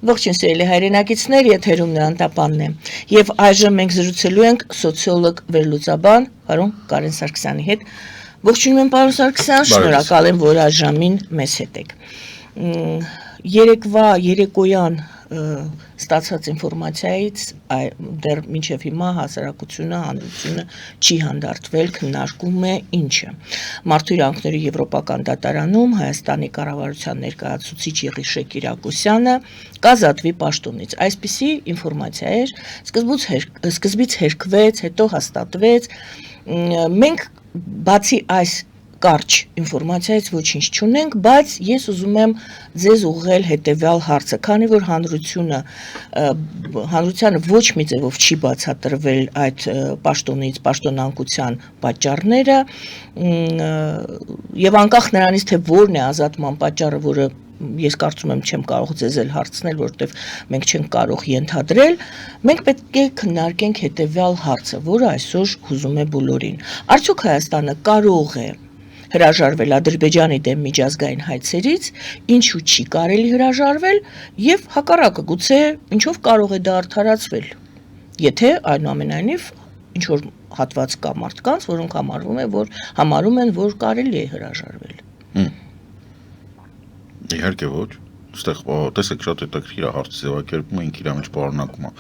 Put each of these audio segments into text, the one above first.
Ողջույն սիրելի հայրենակիցներ, եթերում Նրան տապանն է։ Եվ այժմ մենք զրուցելու ենք սոցիոլոգ վերլուծաբան պարոն Կարեն Սարգսյանի հետ։ Ողջույն եմ պարոն Սարգսյան, շնորհակալ եմ, որ այժմին մեզ հետ եք։ Երեկոյան ստացած ինֆորմացիայից դեռ մինչև հիմա հասարակությունը, հանրությունը չի հանդարտվել, քննարկում է ինչը։ Մարդու իրավունքների եվրոպական դատարանում Հայաստանի կառավարության ներկայացուցիչ Եղիշե Կիրակոսյանը կազատվի պաշտոնից։ Այսպիսի ինֆորմացիա էր, սկզբից հերքվեց, հետո հաստատվեց։ Մենք բացի այս կարճ ինֆորմացիայից ոչինչ չունենք, բայց ես ուզում եմ ձեզ ուղղել հետևյալ հարցը, քանի որ հանրությանը ոչ մի ձևով չի բացատրվել այդ պաշտոնանկության պատճառները, եւ անկախ նրանից, թե որն է ազատման պատճառը, որը ես կարծում եմ չեմ կարող ձեզ էլ հարցնել, որովհետև մենք չենք կարող ենթադրել, մենք պետք է քննարկենք հետևյալ հարցը, որը այսօր հուզում է բոլորին։ Արդյոք Հայաստանը կարող է հրաժարվել Ադրբեջանի դեմ միջազգային հայցերից, ինչու չի կարելի հրաժարվել, եւ հակառակը գուցե ինչով կարող է դա արդարացվել, եթե այնուամենայնիվ ինչ որ հատված կա մարդկանց, որոնք համարում են, որ կարելի է հրաժարվել։ Իհարկե ոչ, այստեղ տեսեք շատ հետաքրքիր հարց ձևակերպումը ինք իր մեջ պարունակում է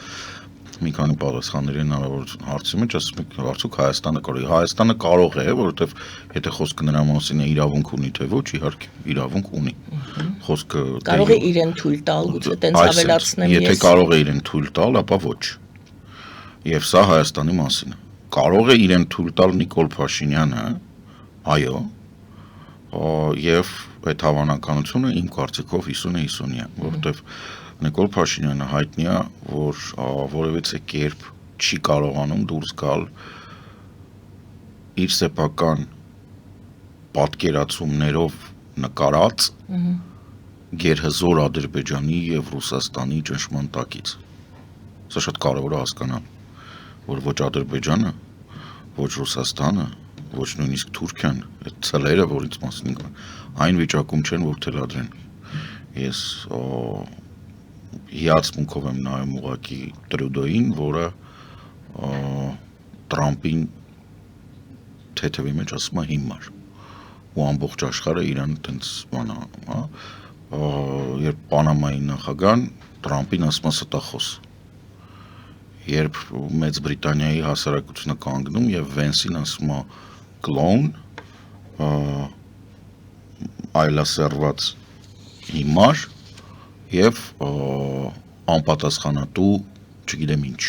մի քանի պատասխանների հնարավոր հարցի մեջ, ասում եք արդյոք Հայաստանը կարող է, որովհետև եթե խոսքը նրա մասին է իրավունք ունի, թե ոչ, իհարկե իրավունք ունի։ Խոսքը կարող է իրեն թույլ տալ, գուցե տենց ավելացնեմ ես։ Եթե կարող է իրեն թույլ տալ, ապա ոչ։ Եվ սա Հայաստանի մասին է։ Կարող է իրեն թույլ տալ Նիկոլ Փաշինյանը, այո, եւ այդ հավանականությունը իմ կարծիքով 50-50-յա, որովհետև Նիկոլ Փաշինյանը հայտնի է, որ որևէ կերպ չի կարողանում դուրս գալ իր սեփական պատկերացումներով նկարած գերհզոր Ադրբեջանի եւ Ռուսաստանի ճնշման տակից։ Սա շատ կարևոր է հասկանալ, որ ոչ Ադրբեջանը, ոչ Ռուսաստանը, ոչ նույնիսկ Թուրքիան, այդ ցելերը, որից մասին այն վիճակում չեն, որ թելադրեն։ Ես հիացմունքով եմ նայում ուղղակի Տրյուդոյին, որը Տրամպին թեթևի մեջ ասում է հիմար, ու ամբողջ աշխարհը իրան տենց բանա, երբ Պանամայի նախագահան Տրամպին ասում է ստախոս, երբ Մեծ Բրիտանիայի հասարակությունը կանգնում եւ Վենսին ասում է կլոուն, այլասերված հիմար եւ անպատասխանատու, չգիտեմ ինչ,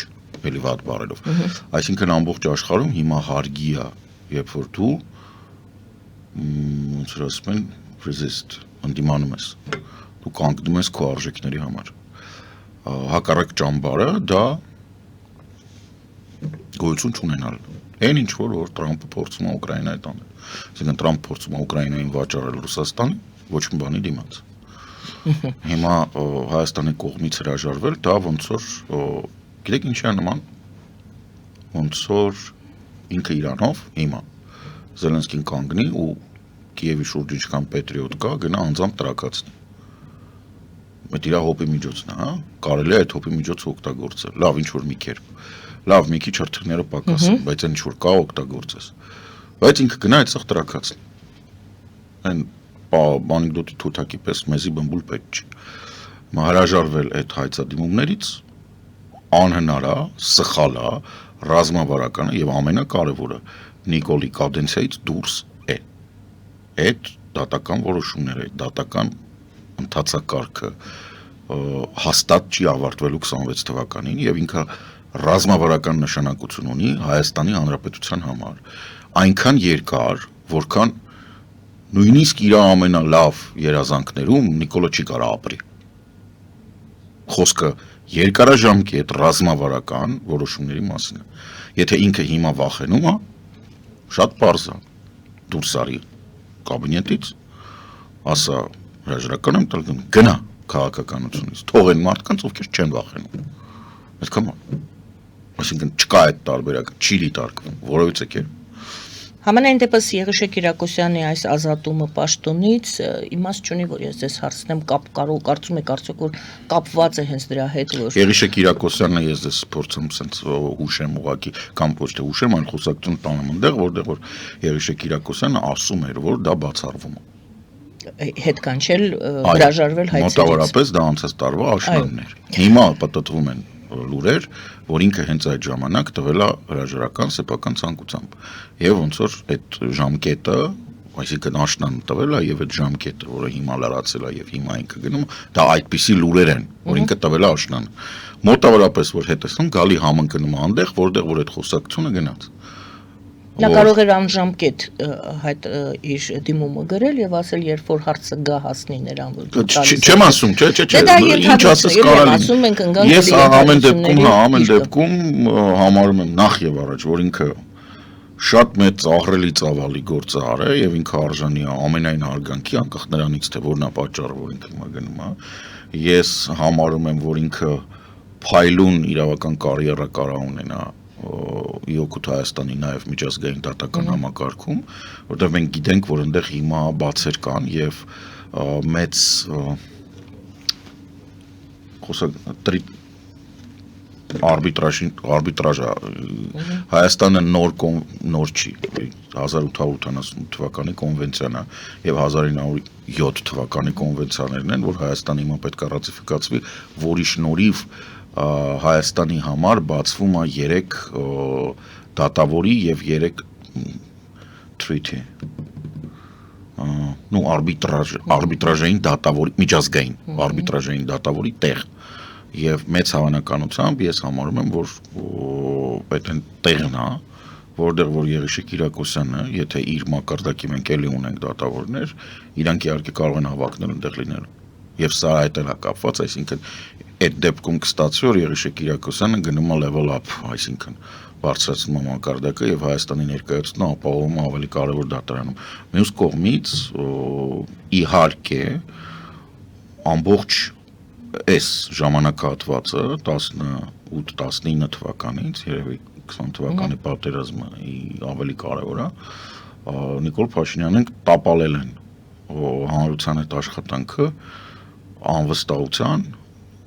էլի վատ բառերով։ Այսինքն ամբողջ աշխարհում հիմա հարգի է, երբ որ դու ոնց որ ասում են resist, ընդդիմանում ես, դու կանգնում ես քո արժեքների համար։ Հակառակ ճամբարը դա գոյություն չունենալ։ Այն ինչ որ Տրամպը փորձում է Ուկրաինայի տանել։ Այսինքն Տրամպը փորձում է Ուկրաինային վաճառել Ռուսաստանին, ոչ մի բանի դիմաց։ Հիմա Հայաստանի կողմից հրաժարվել, դա ոնց որ գիտեք ինչի է նման, ոնց որ ինքը Իրանով հիմա Զելենսկին կանգնի ու Կիևի շուրջ ինչքան պետրիոտ կա, գնա անձամբ տրակացնի։ Այդ իր հոպի միջոցն է, հա, կարելի է այդ հոպի միջոցը օգտագործել։ Լավ, ինչ որ մի կերպ։ Լավ, մի քիչ հրթիռները պակաս են, բայց այն ինչ որ կա օգտագործես։ Բայց ինքը գնա այդտեղ տրակացնի։ Այն անեկդոտի թութակի պես մեզի բմբուլ պետք չի։ Հրաժարվել այդ հայցադիմումներից անհնար է, սխալ է, ռազմավարական է եւ ամենակարևորը Նիկոլի կադենցիայից դուրս է։ Այդ դատական որոշումները, դատական ընթացակարգը հաստատ չի ավարտվելու 26 թվականին եւ ինքը ռազմավարական նշանակություն ունի Հայաստանի Հանրապետության համար։ Այնքան երկար, որքան նույնիսկ իր ամենալավ երազանքներում Նիկոլը չի կարող ապրի։ Խոսքը երկարաժամկետ ռազմավարական որոշումների մասին է։ Եթե ինքը հիմա վախենում է, շատ պարզ է, դուրս արի կաբինետից, ասա հրաժարական եմ տալու, գնա քաղաքականությունից, թողեն մարդկանց, ովքեր չեն վախենում։ Այդքան է։ Այսինքն չկա այդ տարբերակը, չի դիտարկվում, որովհետեւ Համենայն դեպս Եղիշե Կիրակոսյանի այս ազատումը պաշտոնից իմաստ չունի, որ ես ձեզ հարցնեմ, կարծում եք արդյոք որ կապված է հենց դրա հետ, որ Եղիշե Կիրակոսյանը ես դες փորձում sense հուշեմ ուղակի կամ ոչ թե հուշեմ, այլ խոսակցություն տանեմ այնտեղ, որտեղ որ Եղիշե Կիրակոսյանը ասում էր, որ դա բացառվում է։ հետ կանչել հրաժարվել հայցերից։ Մոտավորապես դա անցած տարվա աշնանն էր։ Հիմա պատտվում են լուրեր, որ ինքը հենց այդ ժամանակ տվել է հրաժարական սեփական ցանկությամբ։ Եվ ոնց որ այդ ժամկետը, այսինքն աշնան տվել է եւ այդ ժամկետը, որը հիմա լրացել է եւ հիմա ինքը գնում, դա այդպիսի լուրեր են, որ ինքը տվել է աշնան։ Մոտավորապես որ հետեսնում գալի համընկնում այնտեղ, որտեղ որ այդ խոսակցությունը գնաց։ Նա կարող էր անժամկետ այդ իր դիմումը գրել եւ ասել, երբ որ հարցը գա հասնի նրան, որ չեմ ասում, ինչ ասես կարելի։ Ես ամեն դեպքում համարում եմ նախ եւ առաջ, որ ինքը շատ մեծ ահռելի ծավալի գործ է արել եւ ինքը արժանի է ամենայն հարգանքի, անկախ նրանից թե որն է պատճառը, որ ինքը հիմա գնում է։ Ես համարում եմ, որ ինքը փայլուն իրավական կարիերա կարա ունենա Իօգուտ Հայաստանի նաև միջազգային դատական համակարգում, որտեղ մենք գիտենք, որ այնտեղ հիմա բացեր կան եւ մեծ արբիտրաժը Հայաստանը նոր չի 1888 թվականի կոնվենցիան է եւ 1907 թվականի կոնվենցիաներն են, որ Հայաստանը հիմա պետք է ռատիֆիկացվի, որի շնորհիվ Հայաստանի համար բացվում է 3 դատավորի եւ 3 treaty արբիտրաժային դատավորի միջազգային արբիտրաժային դատավորի տեղ եւ մեծ հավանականությամբ ես համարում եմ որ այդ այն տեղն է որտեղ որ Եղիշե Կիրակոսյանը եթե իր մակարդակի մենք էլի ունենք դատավորներ իրանք իհարկե կարող են հավակնել այնտեղ լինել եւ սա այդ էլ է կապված այսինքն այդ դեպքում կստացվի որ Եղիշե Կիրակոսյանը գնում է level up այսինքն բարձրացնում է մակարդակը եւ Հայաստանի ներկայացումը ապահովում է ավելի կարեւոր դատարանում մյուս կողմից իհարկե ամբողջ այս ժամանակահատվածը 18-19 թվականից երևի 20 թվականի պատերազմը ավելի կարևոր է Նիկոլ Փաշինյանին տապալել են հանրության այդ աշխատանքը անվստահության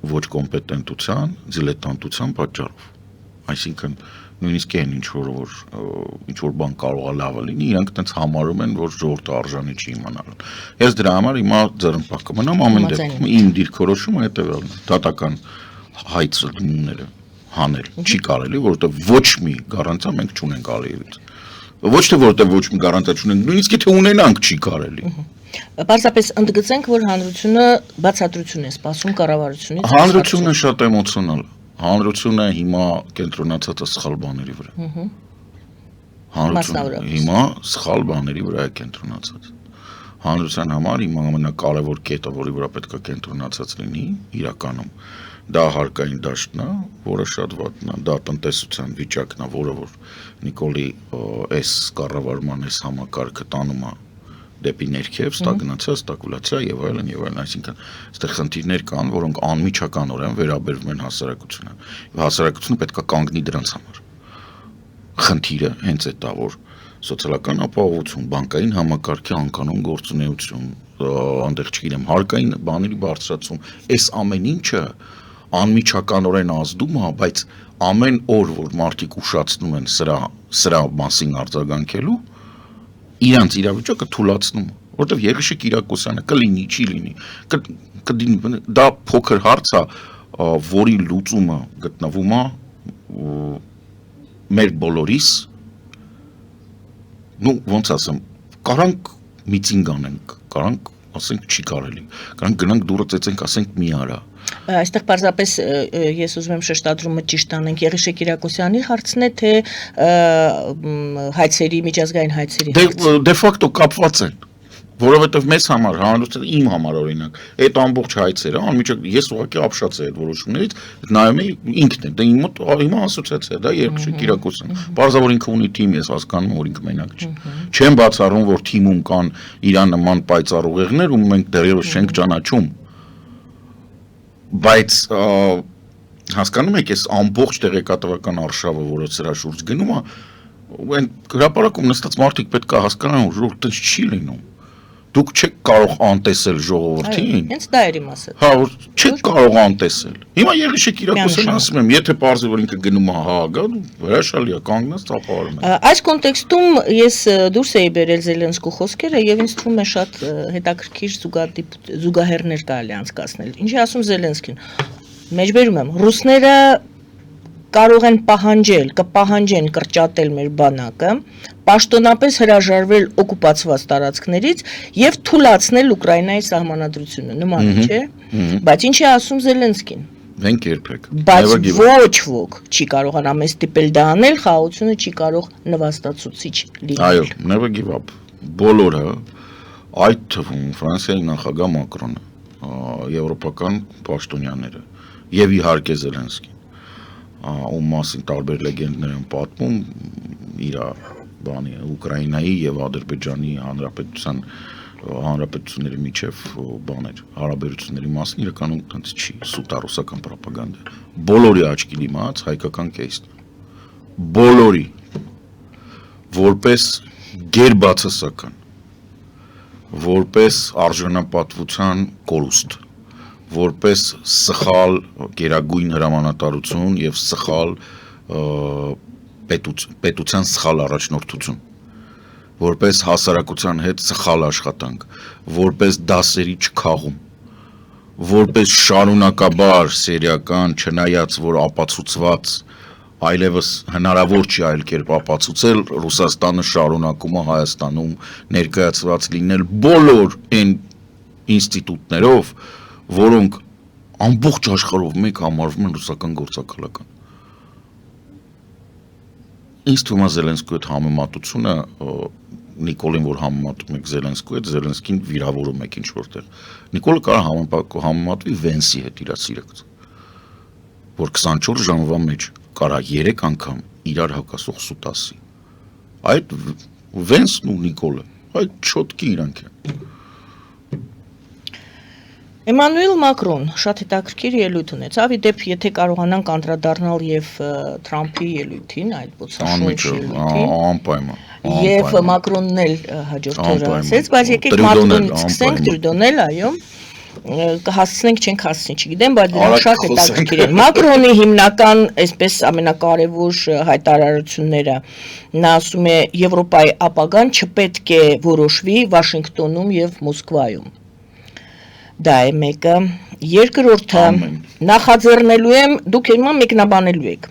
ոչ կոմպետենտության, դիլետանտության պատճառով։ Այսինքն նույնիսկ այն ինչ որ բան կարող է լավը լինի, իրանք այդպես համարում են, որ ժողովուրդը արժանի չի իմանալ։ Ես դրա համար հիմա ձեռնպահ կմնամ ամեն դեպքում իմ դիրքորոշումը հետևյալն է՝ դատական հայցումները հանել չի կարելի, որովհետև ոչ մի գարանտիա մենք չունենք Ալիևից։ Ոչ թե որովհետև ոչ մի գարանտիա չունենք, նույնիսկ եթե ունենանք չի կարելի։ Պարզապես ընդգծենք, որ հանրությունը բացատրություն է սպասում կառավարությունից։ Հանրությունը շատ էմոցիոնալ է։ Հանրությունը հիմա կենտրոնացած է սխալ բաների վրա։ Հանրությունը հիմա սխալ բաների վրա է կենտրոնացած։ Հանրության համար հիմա ամենակարևոր կետը, որի վրա պետք է կենտրոնացած լինի, իրականում դա հարկային դաշտն է, որը շատ վատն է, դա տնտեսության վիճակն է, որը որ Նիկոլի այս կառավարման այս համակարգը տանում է դեպի ներքև, ստագնացիա, ստակուլացիա եւ այլն, այսինքն այստեղ խնդիրներ կան, որոնք անմիջականորեն վերաբերվում են հասարակությանը։ Եվ հասարակությունը պետք է կանգնի դրանց համար։ Խնդիրը հենց այդ է, որ սոցիալական ապահովություն, բանկային համակարգի անկանոն գործունեություն, այնտեղ չգիտեմ, հարկային բաների բարձրացում, այս ամեն ինչը անմիջականորեն ազդում է, բայց ամեն օր, որ մարդիկ ուշացնում են սրա մասին արձագանքելու իրանց իրավիճակը թուլացնում, որտեղ Եղիշե Կիրակոսյանը կլինի, չի լինի, դա փոքր հարց է, որի լուծումը գտնվում է մեր բոլորիս, ոնց ասեմ, կարանք միցինգ անենք, կարանք ասենք չի կարելի, կարանք գնանք դուրը ծեծենք, ասենք մի արա։ Այստեղ պարզապես ես ուզում եմ շեշտադրումը ճիշտ անենք Եղիշե Կիրակոսյանի հարցն է, թե հայցերի, միջազգային հայցերի հարցը։ Դե ֆակտո կապված են, որովհետև մեզ համար, հանրության իմ համար օրինակ, այդ ամբողջ հայցերը, անմիջական ես ուղղակի ապշած եմ այդ որոշումներից, նայում եմ ինքն է, դա իմ մոտ հիմա ասոցիացիա, դա Եղիշե Կիրակոսյան։ Պարզավոր ինքը ունի թիմ, ես հասկանում եմ, որ ինքը մենակ չի։ Չեմ բացառում, որ թիմում կան իրան նման պայծառ ուղեղներ, ու մենք դեռևս չենք ճանաչում։ Բայց հասկանում եք, այս ամբողջ տեղեկատվական արշավը, որը սրա շուրջ գնում է, Այն հրապարակում նստած մարդիկ պետք է հասկանան, որ այդպես չի լինում։ Դուք չեք կարող անտեսել ժողովրդին։ Հենց դա էր իմ ասած։ Հա, որ չեք կարող անտեսել։ Հիմա Եղիշեկ Կիրակոսյանն ասում եմ, եթե պարզի որ ինքը գնում է հաղագա, հրաշալի է, կանգնած ծափահարում է։ Այս կոնտեքստում ես դուրս էի բերել Զելենսկու խոսքերը եւ ինձ թվում է շատ հետաքրքիր զուգահեռներ կարելի անցկացնել։ Ինչի ասում Զելենսկին։ Մեջբերում եմ, ռուսները կարող են կպահանջեն կրճատել մեր բանակը, պաշտոնապես հրաժարվել օկուպացված տարածքներից եւ թուլացնել Ուկրաինայի սահմանադրությունը, նման չէ, բայց ինչ է ասում Զելենսկին։ Մենք երբեք։ Բայց ոչ ոք չի կարողանա մեզ ստիպել դա անել, խաղաղությունը չի կարող նվաստացուցիչ լինել։ Այո, never give up։ Բոլորը, այդ թվում Ֆրանսիայի նախագահ Մակրոնը, եվրոպական պաշտոնյաները եւ իհարկե Զելենսկին, ում մասին տարբեր լեգենդներ են պատմում, իր բանի Ուկրաինայի եւ Ադրբեջանի հանրապետությունների միջև բաներ, հարաբերությունների մասին իրականում տենց չի, սուտարուսական ռոպագանդա։ Բոլորի աչքի դիմաց հայկական կեյսն։ Բոլորի որպես գերբացասական, որպես արժանապատվության կորուստ, որպես սխալ գերագույն հրամանատարություն եւ սխալ պետության սխալ առաջնորդություն, որպես հասարակության հետ սխալ աշխատանք, որպես դասերի չքաղում, որպես շարունակաբար սերիական, չնայած որ ապացուցված այլևս հնարավոր չի այլ կերպ ապացուցել, Ռուսաստանը շարունակում է Հայաստանում ներկայացված լինել բոլոր այն ինստիտուտներով, որոնք ամբողջ աշխարհով մեկ համարվում են ռուսական գործակալական։ Ինձ թվում է Զելենսկու հետ համեմատությունը, Նիկոլին որ համեմատում եք Զելենսկու հետ, Զելենսկին վիրավորում եք ինչ որտեղ։ Նիկոլը կարող համեմատվի Վենսի հետ իր սիրած, որ 24 ժամվա մեջ կարա 3 անգամ իրար հակասող սուտ ասի։ Այդ Վենսն ու Նիկոլը, այդ չոտքի իրանք են։ Էմանուել Մակրոն շատ հետաքրքիր ելույթ ունեցավ, ի դեպ, եթե կարողանանք անդրադառնալ եւ Թրամփի ելույթին, այդ բոցաշորշ ելույթին, անպայման։ Եվ Մակրոնն էլ հաջորդ օրը ասեց, բայց եկեք Մակրոնից սկսենք, Տրյուդոն էլ, այո, կհասցնենք, չենք հասցնի, չգիտեմ, բայց դրանք շատ հետաքրքիր են։ Մակրոնի հիմնական, այսպես ամենակարևոր հայտարարությունները, նա ասում է Եվրոպայի ապագան չպետք է որոշվի Վաշինգտոնում եւ Մոսկվայում։ Դա է մեկը, երկրորդը նախաձեռնելու եմ, դուք հիմա մեկնաբանելու եք,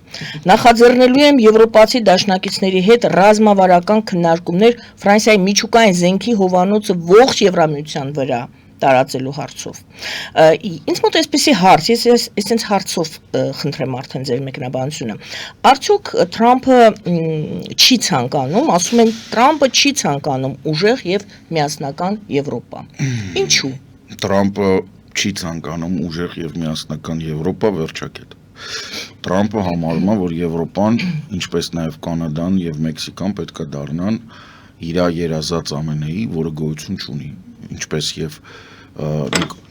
նախաձեռնելու եմ եվրոպացի դաշնակիցների հետ ռազմավարական քննարկումներ Ֆրանսիայի միջուկային զենքի հովանոցը ողջ Եվրամիության վրա տարածելու հարցով։ Ինձ մոտ այսպեսի հարց, ես այսպես հարցով խնդրեմ արդեն ձեր մեկնաբանությունը։ Արդյոք Թրամփը չի ցանկանում, ասում են Թրամփը չի ցանկանում ուժեղ եւ միասնական Եվրոպա։ Ինչու՞։ Թրամփը չի ցանկանում ուժեղ եւ միասնական Եվրոպա, վերջակետ։ Թրամփը համարում է, որ Եվրոպան, ինչպես նաեւ Կանադան եւ Մեքսիկան պետք է դառնան իր երազած ամենայի, որը գոյություն չունի, ինչպես եւ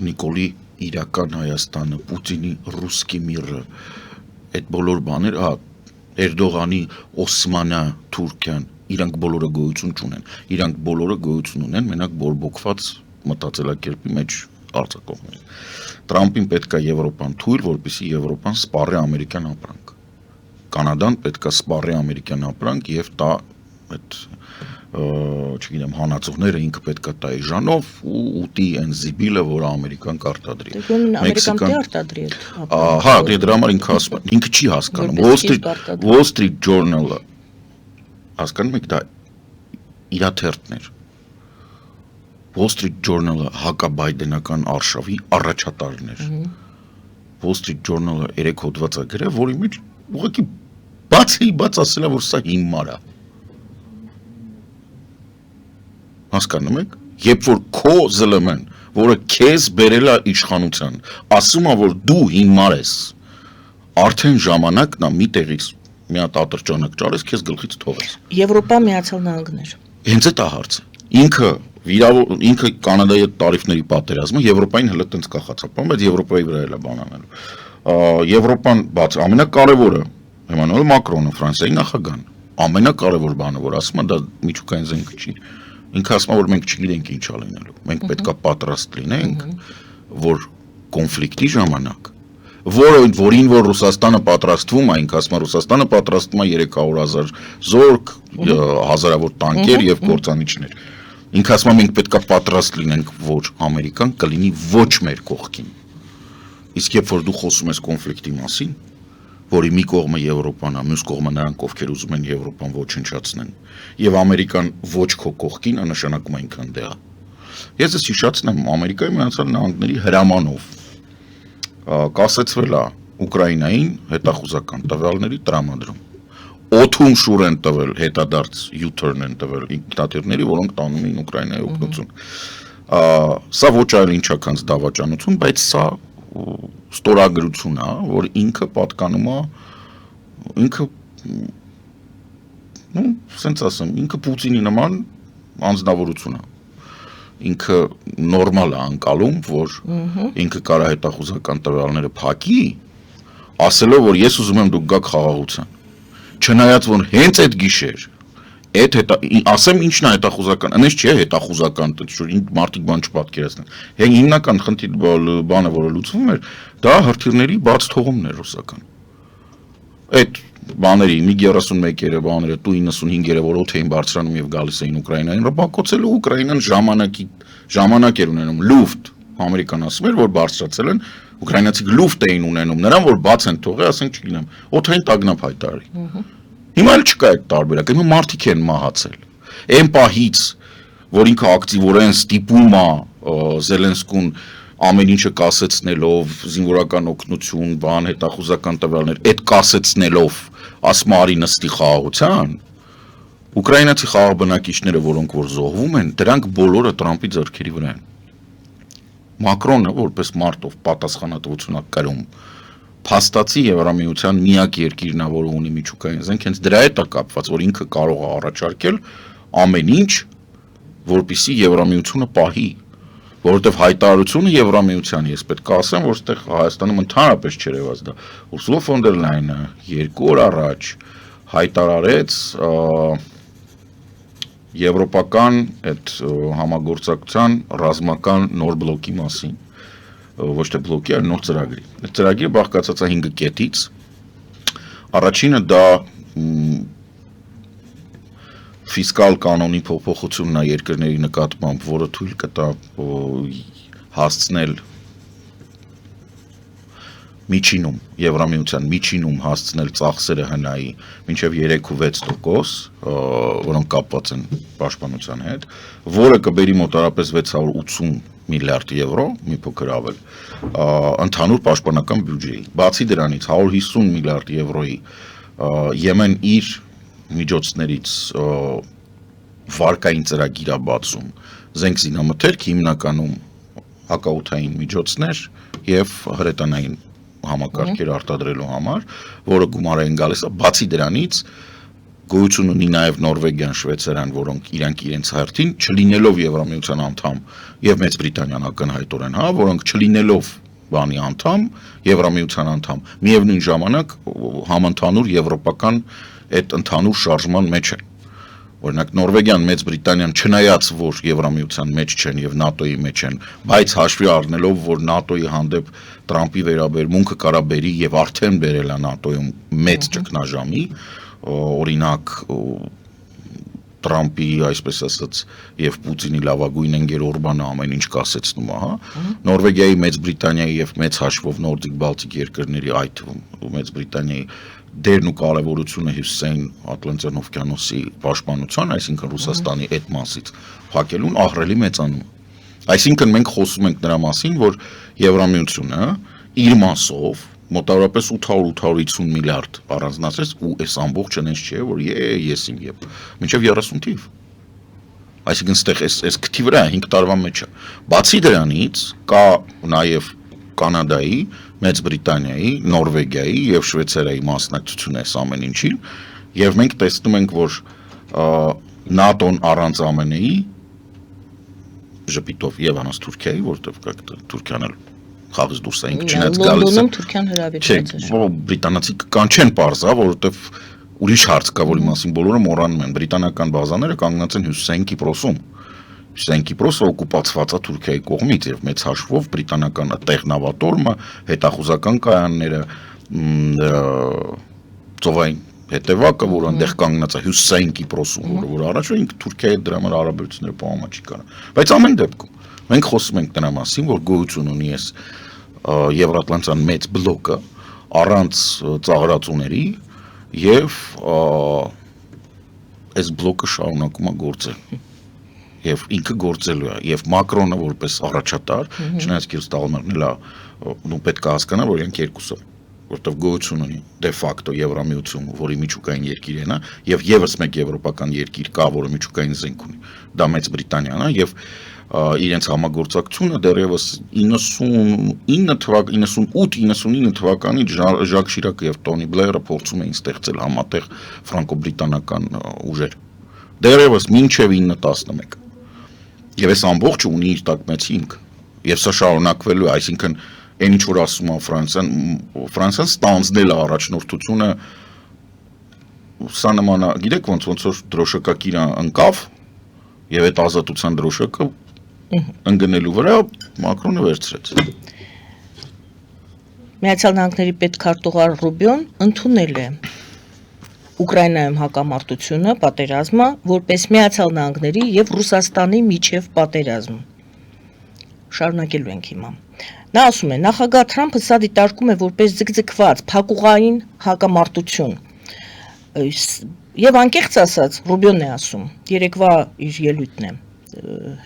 Նիկոլի իրական Հայաստանը, Պուտինի ռուսկի միրը, այդ բոլոր բաները, Էրդողանի Օսմանա Թուրքիան, իրանք բոլորը գոյություն չունեն, իրանք բոլորը գոյություն ունեն մենակ բորբոքված մտածելակերպի մեջ արձակողներ։ Թրամփին պետք է Եվրոպան թույլ, որպեսզի Եվրոպան սպառի ամերիկյան ապրանք։ Կանադան պետք է սպառի ամերիկյան ապրանք եւ տա այդ չգիտեմ հանածողները ինքը պետք է տա իժանով ու ուտի այն զիբիլը, որը ամերիկան կարտադրի։ Մեքսիկան արտադրի այդ։ Հա, դրա համար ինքը ասում է, ինքը չի հասկանում։ Wall Street Journal-ը հասկանում եք դա իր թերթն էր։ Wall Street Journal-ը հակաբայդենական արշավի առաջատարն էր։ Wall Street Journal-ը 3 հոդված է գրել, որի մեջ ուղղակի բաց ասել է, որ սա հիմար է։ Հասկանում եք, երբ որ քո ԶԼՄ-ն, որը քեզ բերել է իշխանության, ասում է, որ դու հիմար ես, արդեն ժամանակն է մի տեղից մի հատ ատրճանակ ճարես, քեզ գլխից թողես։ Եվրոպա Միացյալ Նահանգներ։ Հենց այդ է հարցը։ Ինքը Կանադայի հետ տարիֆների պատերազմը Եվրոպային հենց տենց կախացապան, բայց Եվրոպայի վրա էլ է բան անելու։ Եվրոպան բաց ամենակարևորը Էմանուել Մակրոնը, Ֆրանսիայի նախագահն, ամենակարևոր բանը, որ ասում է, դա միջուկային զենքը չի։ Ինքը ասում է, որ մենք չգիտենք ինչ է լինելու։ Մենք պետք է պատրաստ լինենք, որ կոնֆլիկտի ժամանակ, որին որ Ռուսաստանը պատրաստվում է, ինքը ասում է, Ռուսաստանը պատրաստվում է 300,000 զորք, հազարավոր տանկեր եւ կործանիչներ։ Ինքը ասում է, մենք պետք է պատրաստ լինենք, որ Ամերիկան կլինի ոչ մեր կողքին։ Իսկ երբ որ դու խոսում ես կոնֆլիկտի մասին, որի մի կողմը Եվրոպան է, մյուս կողմը նրանք, ովքեր ուզում են Եվրոպան ոչնչացնեն, եւ Ամերիկան ոչ քո կողքին, նշանակում է ինքան դեղա։ Ես ես հիշացնեմ Ամերիկայի Միացյալ Նահանգների հրամանով կասեցվել է Ուկրաինային հետախուզական տվյալների տրամադրում։ Օթում շուր են տվել հետադարձ U-turn են տվել ինքնաթիռների, որոնք տանում էին Ուկրաինայի օգնություն։ Սա ոչ այլ ինչ ականց դավաճանություն, բայց սա ստորագրություն է, որ ինքը պատկանում է, ինքը, սենց ասեմ, ինքը Պուտինի նման անձնավորություն է։ Ինքը նորմալ է անկալում, որ ինքը կարա հետախուզական տվյալները փակի, ասելով, որ ես ուզում եմ դուք գաք խաղաղության։ Չնայած որ հենց այդ գիշեր, ասեմ ինչն է հետախուզական, այնպես չէ հետախուզական, մարդիկ բան չպատկերացնեն։ Հիմնական բանը, որը լուծվում էր, դա հրթիռների բաց թողումն էր ռուսական։ Այդ բաների MiG-31-երը, բաները, Tu-95-երը, որ օդ էին բարձրանում եւ գալիս էին Ուկրաինային, ռմբակոծելու Ուկրաինան ժամանակ էր ունենում, լուֆտ, ամերիկան ասում էր, որ բարձրացել են, ուկրաինացիք լուֆտ էին ունենում, նրան որ բաց են թողել, ասենք չգիտեմ, օդային տագնապ հայտարարի։ Հիմա էլ չկա այդ տարբերակ, հիմա մարդիկ են մահացել։ Այն պահից, որ ինքը ակտիվորեն ստիպում է Զելենսկուն ամեն ինչը կասեցնելով, զինվորական օգնություն, բան, հետախուզական տվյալներ, այդ կասեցնելով, ասում արի նստի խաղաղության, ուկրաինացի խաղաղ բնակիչները, որոնք որ զոհվում են, դրանք բոլորը Տրամպի ձեռքերի վրա են։ Մակրոնը, որպես մարդով պատասխանատվություն է կրում, փաստացի Եվրամիության միակ երկիրն է, որը ունի միջուկային զենք, հենց դրա հետ է կապված, որ ինքը կարող է առաջարկել ամեն ինչ, որպեսզի Եվրամիությունը պահի, որովհետև հայտարարությունը Եվրամիության, ես պետք է ասեմ, որ այստեղ Հայաստանում ընդհանրապես չերևաց դա։ Ուրսուլա ֆոն դեր Լայնը 2 օր առաջ հայտարարեց եվրոպական այդ համագործակցության ռազմական նոր բլոկի մասին, ոչ թե բլոկի, այլ նոր ծրագրի։ Այդ ծրագիրը բաղկացած է 5 կետից։ Առաջինը դա ֆիսկալ կանոնի փոփոխությունն է երկրների նկատմամբ, որը թույլ կտա հասցնել միջինում, Եվրամիության միջինում հասցնել ծախսերը հնայի մինչև 3-6%, որոնք կապված են պաշտպանության հետ, որը կբերի մոտարապես 680 միլիարդ եվրո, մի փոքր ավել, ընդհանուր պաշտպանական բյուջեի։ Բացի դրանից 150 միլիարդ եվրոյի Եմեն իր միջոցներից վարկային ծրագիր է բացում, զենք զինամթերք հիմնականում հակաօդային միջոցներ եւ հրետանային համակարգեր արտադրելու համար, որը գումարային գալիս է, բացի դրանից գոյություն ունի նաև Նորվեգիան, Շվեյցարիան, որոնք իրանք իրենց հերթին չլինելով Եվրամիության անդամ եւ Մեծ Բրիտանիան ակնհայտորեն, որոնք չլինելով բանի անդամ, Եվրամիության անդամ, միևնույն ժամանակ համընդհանուր եվրոպական այդ ընդհանուր շարժման մեջ են։ Օրինակ Նորվեգիան, Մեծ Բրիտանիան չնայած որ Եվրամիության մեջ չեն եւ ՆԱՏՕ-ի մեջ են, բայց հաշվի առնելով որ ՆԱՏՕ-ի հանդեպ Տրամպի վերաբերմունքը կարա բերի եւ արդեն բերել է ՆԱՏՕ-ում մեծ ճգնաժամի, օրինակ Տրամպի, այսպես ասած, եւ Պուտինի լավագույն ընկեր Օրբանը ամեն ինչ կասեցնում է, Նորվեգիայի, Մեծ Բրիտանիայի եւ մեծ հաշվով Նորդիկ Բալտիկ երկրների, այդ թվում Մեծ Բրիտանիայի դերն ու կարևորությունը Հյուսիսային Ատլանտյան օվկիանոսի պաշտպանության, այսինքն Ռուսաստանի այդ մասից փակելուն ահռելի մեծանում։ Այսինքն մենք խոսում ենք նրա մասին, որ Եվրամիությունը իր մասով մոտավորապես 800-850 միլիարդ առանձնացրեց ու այս ամբողջը նենց չէ, որ ես իմ եփ, մինչև 30 թիվ։ Այսինքն ստեղ այս քթի վրա 5 տարվա մեջ է։ Բացի դրանից կա նաև Կանադայի, Մեծ Բրիտանիայի, Նորվեգիայի եւ Շվեյցարիայի մասնակցությունը այս ամեն ինչին, եւ մենք տեսնում ենք, որ ՆԱՏՕ-ն առանց ԱՄՆ-ի ժպիտով եւ անց Թուրքիայի, որտեղ Թուրքիան էլ խաղից դուրս է, ինքը չնայած գալիս է։ Լոնդոնում Թուրքիան հրավիրված է։ Չէ, բրիտանացիք կան չեն parza, որովհետեւ Ուրիշ հարց կա, որի մասին բոլորը մոռանում են, բրիտանական բազաները կանգնած են Հյուսիսային Կիպրոսում։ Հյուսիսային Կիպրոսը օկուպացված է Թուրքիայի կողմից եւ մեծ հաշվով բրիտանական տեխնավատորմը, հետախուզական կայանները, ծովային հետևակը, որ այնտեղ կանգնած է Հյուսիսային Կիպրոսում, որ առաջ ինքը Թուրքիայի հետ դրա համար հարաբերությունները պահոմա չի կարող։ Բայց ամեն դեպքում մենք խոսում ենք դրա մասին, որ գոյություն ունի այս Եվրատլանտյան մեծ բլոկը առանց ծաղրածուների եւ այս բլոկը շարունակում է գործել։ Եվ ինքը գործելու է, եւ Մակրոնը որպես առաջատար, չնայած իր ստաղումներն էլ դու պետք է հասկանալ, որ իրենք երկուսը, որտեղ գոյություն ունի դե ֆակտո Եվրամիությունը, որի միջուկային երկիր է նա, եւ եւս մեկ եվրոպական երկիր կա, որը միջուկային զենք ունի, դա Մեծ Բրիտանիան է, եւ իրենց համագործակցությունը դեռևս 98-99 թվականից Ժակ Շիրակը եւ Տոնի Բլերը փորձում էին ստեղծել համատեղ ֆրանկո-բրիտանական ուժեր։ Դեռևս մինչև 9-11 Եվ այս ամբողջը ունի իր տակ մեծ հիմք, եւ սա շարունակվելու է, այսինքն այն ինչ որ ասում է Ֆրանսիան ստանձնել է առաջնորդությունը, սա նման է, գիտեք ոնց որ դրոշակակիրը ընկավ, եւ այդ ազատության դրոշակը ընկնելու վրա Մակրոնը վերցրեց։ Միացյալ Նահանգների պետքարտուղար Ռուբիոն ընդունել է Ուկրաինայում հակամարտությունը, պատերազմը, որպես Միացյալ Նահանգների եւ Ռուսաստանի միջև պատերազմ։ Շարունակելու ենք հիմա։ Նա ասում է, նախագահ Թրամփը սա դիտարկում է որպես ձգձգված, փակուղային հակամարտություն։ Եվ անկեղծ ասած, Ռուբիոնն է ասում, երեկվա իր ելույթն է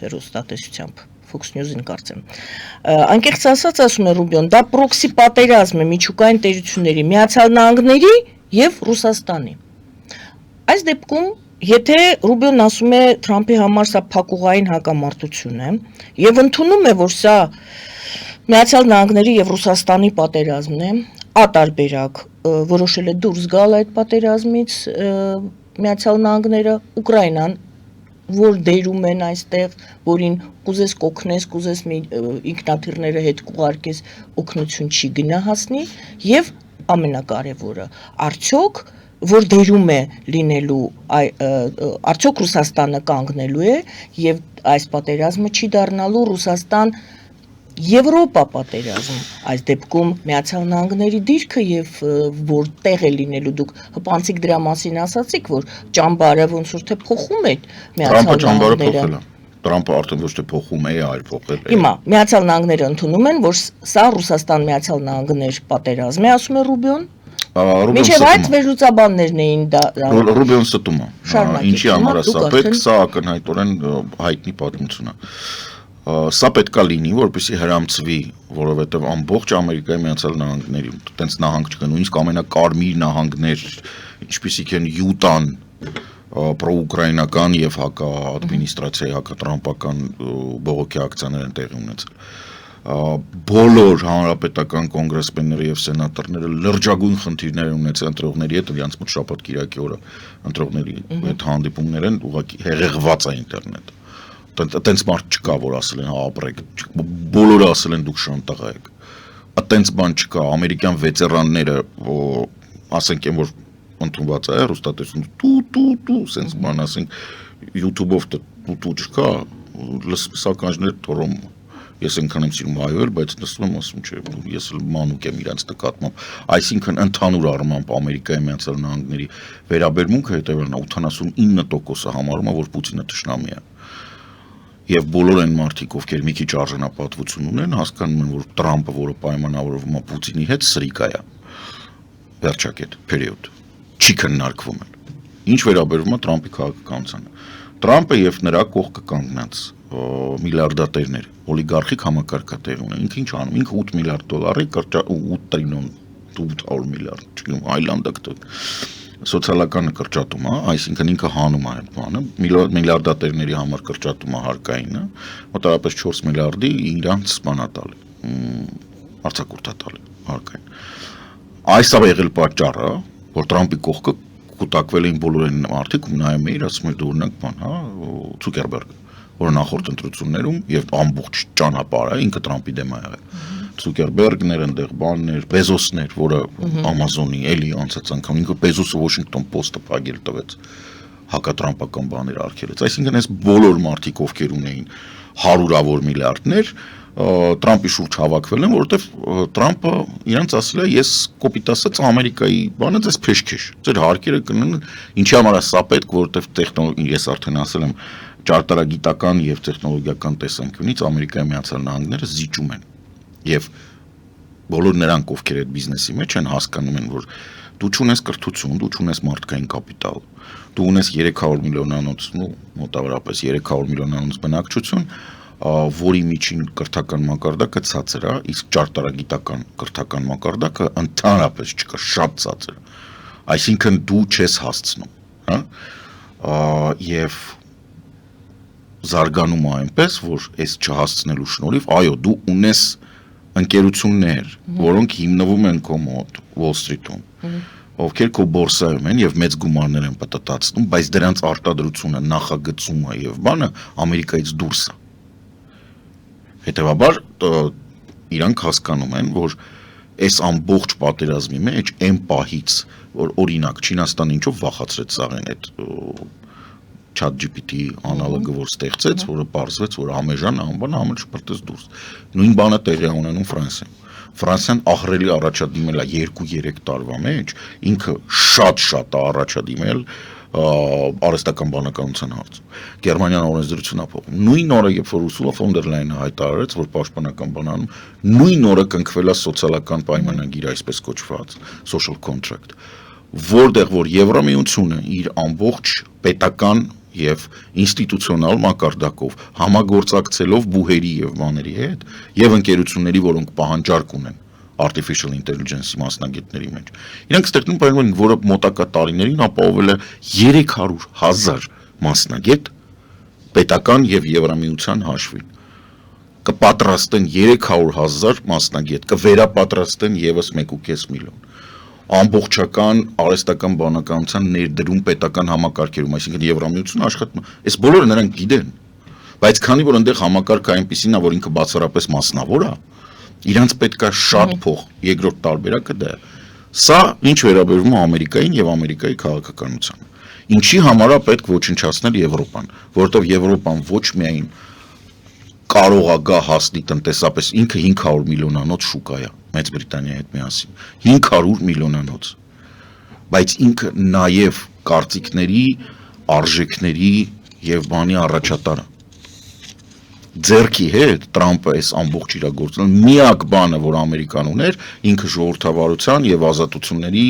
հեռուստատեսությամբ, Fox News-ին կարծեմ։ Անկեղծ ասած, ասում է Ռուբիոն, դա պրոքսի պատերազմ է միջուկային տերությունների, Միացյալ Նահանգների եւ Ռուսաստանի։ Այս դեպքում, եթե Ռուբիոն ասում է Թրամփի համար սա փակուղային հակամարտություն է եւ ընդունում է, որ սա Միացյալ Նահանգների եւ Ռուսաստանի պատերազմն է, ատարբերակ որոշել է դուրս գալ այդ պատերազմից Միացյալ Նահանգները, Ուկրաինան, որ դերում են այստեղ, որին կուզես կօգնես, կուզես ինքնաթիռները հետ կուղարկես, օգնություն չի գնահասնի եւ ամենակարևորը, արդյոք որ դերում է լինելու, արդյոք Ռուսաստանը կանգնելու է եւ այս պատերազմը չի դառնալու Ռուսաստան Եվրոպա պատերազմ, այս դեպքում Միացյալ Նահանգների դիրքը եւ որտեղ է լինելու, դուք հպանցիկ դրա մասին ասացիք, որ ճամբարը ոնց որ թե փոխում է Միացյալ Նահանգները։ Թրամփը արդեն ոչ թե փոխում է, այլ փոխել է։ Հիմա Միացյալ Նահանգները ընդունում են, որ սա Ռուսաստան-Միացյալ Նահանգներ պատերազմ է, ասում է Ռուբիոն։ Մինչև այդ վերլուծաբաններն էին դա Ռուբիոն ստում է։ Ինչի համար է սա պետք, սա ակնհայտորեն հայտնի պատմություն է։ Սա պետքա լինի, որպեսզի հրամցվի, որովհետև ամբողջ Ամերիկայի Միացյալ Նահանգների, տենց նահանգ չկա, նույնիսկ ամենակարմիր նահանգներ, ինչպիսիք են Յուտան, պրոուկրաինական եւ հակաադմինիստրացիայի հակատրամպական բողոքի ակցիաներ են տեղի ունեցել։ Բոլոր հանրապետական կոնգրեսմենները եւ սենատորները լրջագույն խնդիրներ են ունեցել ընտրողների հետ, իրancs մոտ շաբաթ-կիրակի օրը ընտրողների հետ հանդիպումներ են, ուղղակի հեղեղված է ինտերնետը։ Այտենց մարդ չկա, որ ասել են ապրեք, բոլորը ասել են դուք շանտաղ եք։ Այտենց բան չկա, ամերիկյան վետերանները, ասենք են, որ ընդունված է հեռուստատեսություն, տու, սենց բան ասենք, YouTube-ով տու չկա, լսականջներ թորում, ես ենքան եմ սիրում հայոյել, բայց նստում եմ ասում չէ, ես մանուկ եմ իրանց նկատմամբ, այսինքն ընդհանուր առմամբ Ամերիկայի Միացյալ Նահանգների վերաբերմունքը հետևելն է 89%-ը համարում է, որ Պուտինը թշնամի է։ Եվ բոլոր այն մարդիկ, ովքեր մի քիչ արժանապատվություն ունեն, հասկանում են, որ Թրամփը, որը պայմանավորվում է Պուտինի հետ, սրիկա է։ Վերջակետ, period։ Չի քննարկվում են։ Ինչ վերաբերվում է Թրամփի քաղաքականությանը։ Թրամփը եւ նրա կողքը կանգնած միլիարդատերներ, օլիգարխիկ համակարգատեր ունեն։ Ինքը ինչ անում, ինքը 8 միլիարդ դոլարի 8 տրիլիոն 800 միլիարդ, չգիտեմ, այլանդակ սոցիալականը կրճատում է, այսինքն ինքը հանում է այդ բանը, միլիարդատերների համար կրճատում է հարկայինը, մոտավորապես 4 միլիարդի իրանց բանա տալի, արձակուրդա տալի հարկային։ Այս է եղել պատճառը, որ Թրամփի կողքը կուտակվել էին բոլոր այն մարդիկ, ում նայում էիր, ասում էր դու օրինակ բան, հա, Ցուկերբերգը, որը նախորդ ընտրություններում եւ ամբողջ ճանապարհը ինքը Թրամփի դեմ է եղել։ Ցուկերբերգներ, այնտեղ բաններ, Բեզոսներ, որը Amazon-ի էլի անցած անգամ ինքը Բեզոսը Washington Post-ը փակել տվեց, հակատրամպական բաներ արգելեց, այսինքն այս բոլոր մարդիկ, ովքեր ունեին հարյուրավոր միլիարդներ, Տրամպի շուրջ հավաքվել են, որովհետև Տրամպը իրանց ասել է, ես կոպիտ ասած Ամերիկայի բանը ձեզ փեշքեշ, ձեր հարկերը կնեն, ինչի համար է սա պետք, որովհետև ես արդեն ասել եմ, ճարտարագիտական եւ տեխնոլոգիական տեսանկյունից Ամերիկայի Միացյալ Նահանգները զիջում են, եւ բոլոր նրանք, ովքեր այդ բիզնեսի մեջ են, հասկանում են, որ դու չունես կրթություն, դու չունես մարդկային կապիտալ, դու ունես 300 միլիոնանոց, մոտավորապես 300 միլիոնանոց բնակչություն, որի միջին կրթական մակարդակը ցածր է, իսկ ճարտարագիտական կրթական մակարդակը ընդհանրապես չկա, շատ ցածր։ Այսինքն դու չես հասցնում, հա? Եվ զարգանում է այնպես, որ այս չհասցնելու շնորհիվ, այո, դու ունես ընկերություններ, որոնք հիմնվում են քո մոտ Wall Street-ում, ովքեր քո բորսայում են եւ մեծ գումարներ են պատտացնում, բայց դրանց արտադրությունը, նախագծումը եւ բանը Ամերիկայից դուրս է։ Հետևաբար իրանք հասկանում են, որ այս ամբողջ պատերազմի մեջ այն պահից, որ օրինակ Չինաստանը ինչով վախացրեց սաղեն այդ ChatGPT անալոգը, որ ստեղծեց, որը պարզվեց, որ ամեժան անբան ամեն շփրտեց դուրս։ Նույն բանը տեղի է ունենում Ֆրանսիայում։ Ֆրանսիան ահռելի առաջադիմել է 2-3 տարվա մեջ, ինքը շատ առաջադիմել արհեստական բանականության հարցում։ Գերմանիան օրենսդրություն է փոխում։ Նույն օրը, երբ որ Ուրսուլա ֆոն դեր Լայնը հայտարարեց, որ պաշտպանական բանանում, նույն օրը կնքվել է սոցիալական պայմանագիր, այսպես կոչված social contract, որտեղ որ Եվրամիությունը իր ամբողջ պետական եւ ինստիտուցիոնալ մակարդակով համագործակցելով բուհերի եւ բաների հետ եւ ընկերությունների, որոնք պահանջարկ ունեն artificial intelligence-ի մասնագետների մեջ։ Իրանք ստեղծում պայման, որը մոտակա տարիներին ապահովել է 300,000 մասնագետ պետական եւ Եվրամիության հաշվին։ Կպատրաստեն 300,000 մասնագետ, կվերապատրաստեն եւս 1.5 միլիոն։ Ամբողջական արհեստական բանականության ներդրում պետական համակարգերում, այսինքն Եվրամիությունը աշխատում, այս բոլորը նրանք գիտեն, բայց քանի որ այնտեղ համակարգը այնպեսին է, որ ինքը բացառապես մասնավոր է, իրանց պետք է շատ փող, երկրորդ տարբերակը դա է։ Սա ինչ վերաբերում է Ամերիկային եւ Ամերիկայի քաղաքականությանը։ Ինչի համար է պետք ոչնչացնել Եվրոպան, որովհետեւ Եվրոպան ոչ միայն կարող է գա հասնի տնտեսապես, ինքը 500 միլիոնանոց շուկա է, Մեծ Բրիտանիայի հետ միասին, 500 միլիոնանոց, բայց ինքը նաեւ կարծիքների, արժեքների եւ բանի առաջատարը։ Ձերքի հետ Տրամպը այս ամբողջ իրագործել միակ բանը, որ Ամերիկան ուներ, ինքը ժողովրդավարության եւ ազատությունների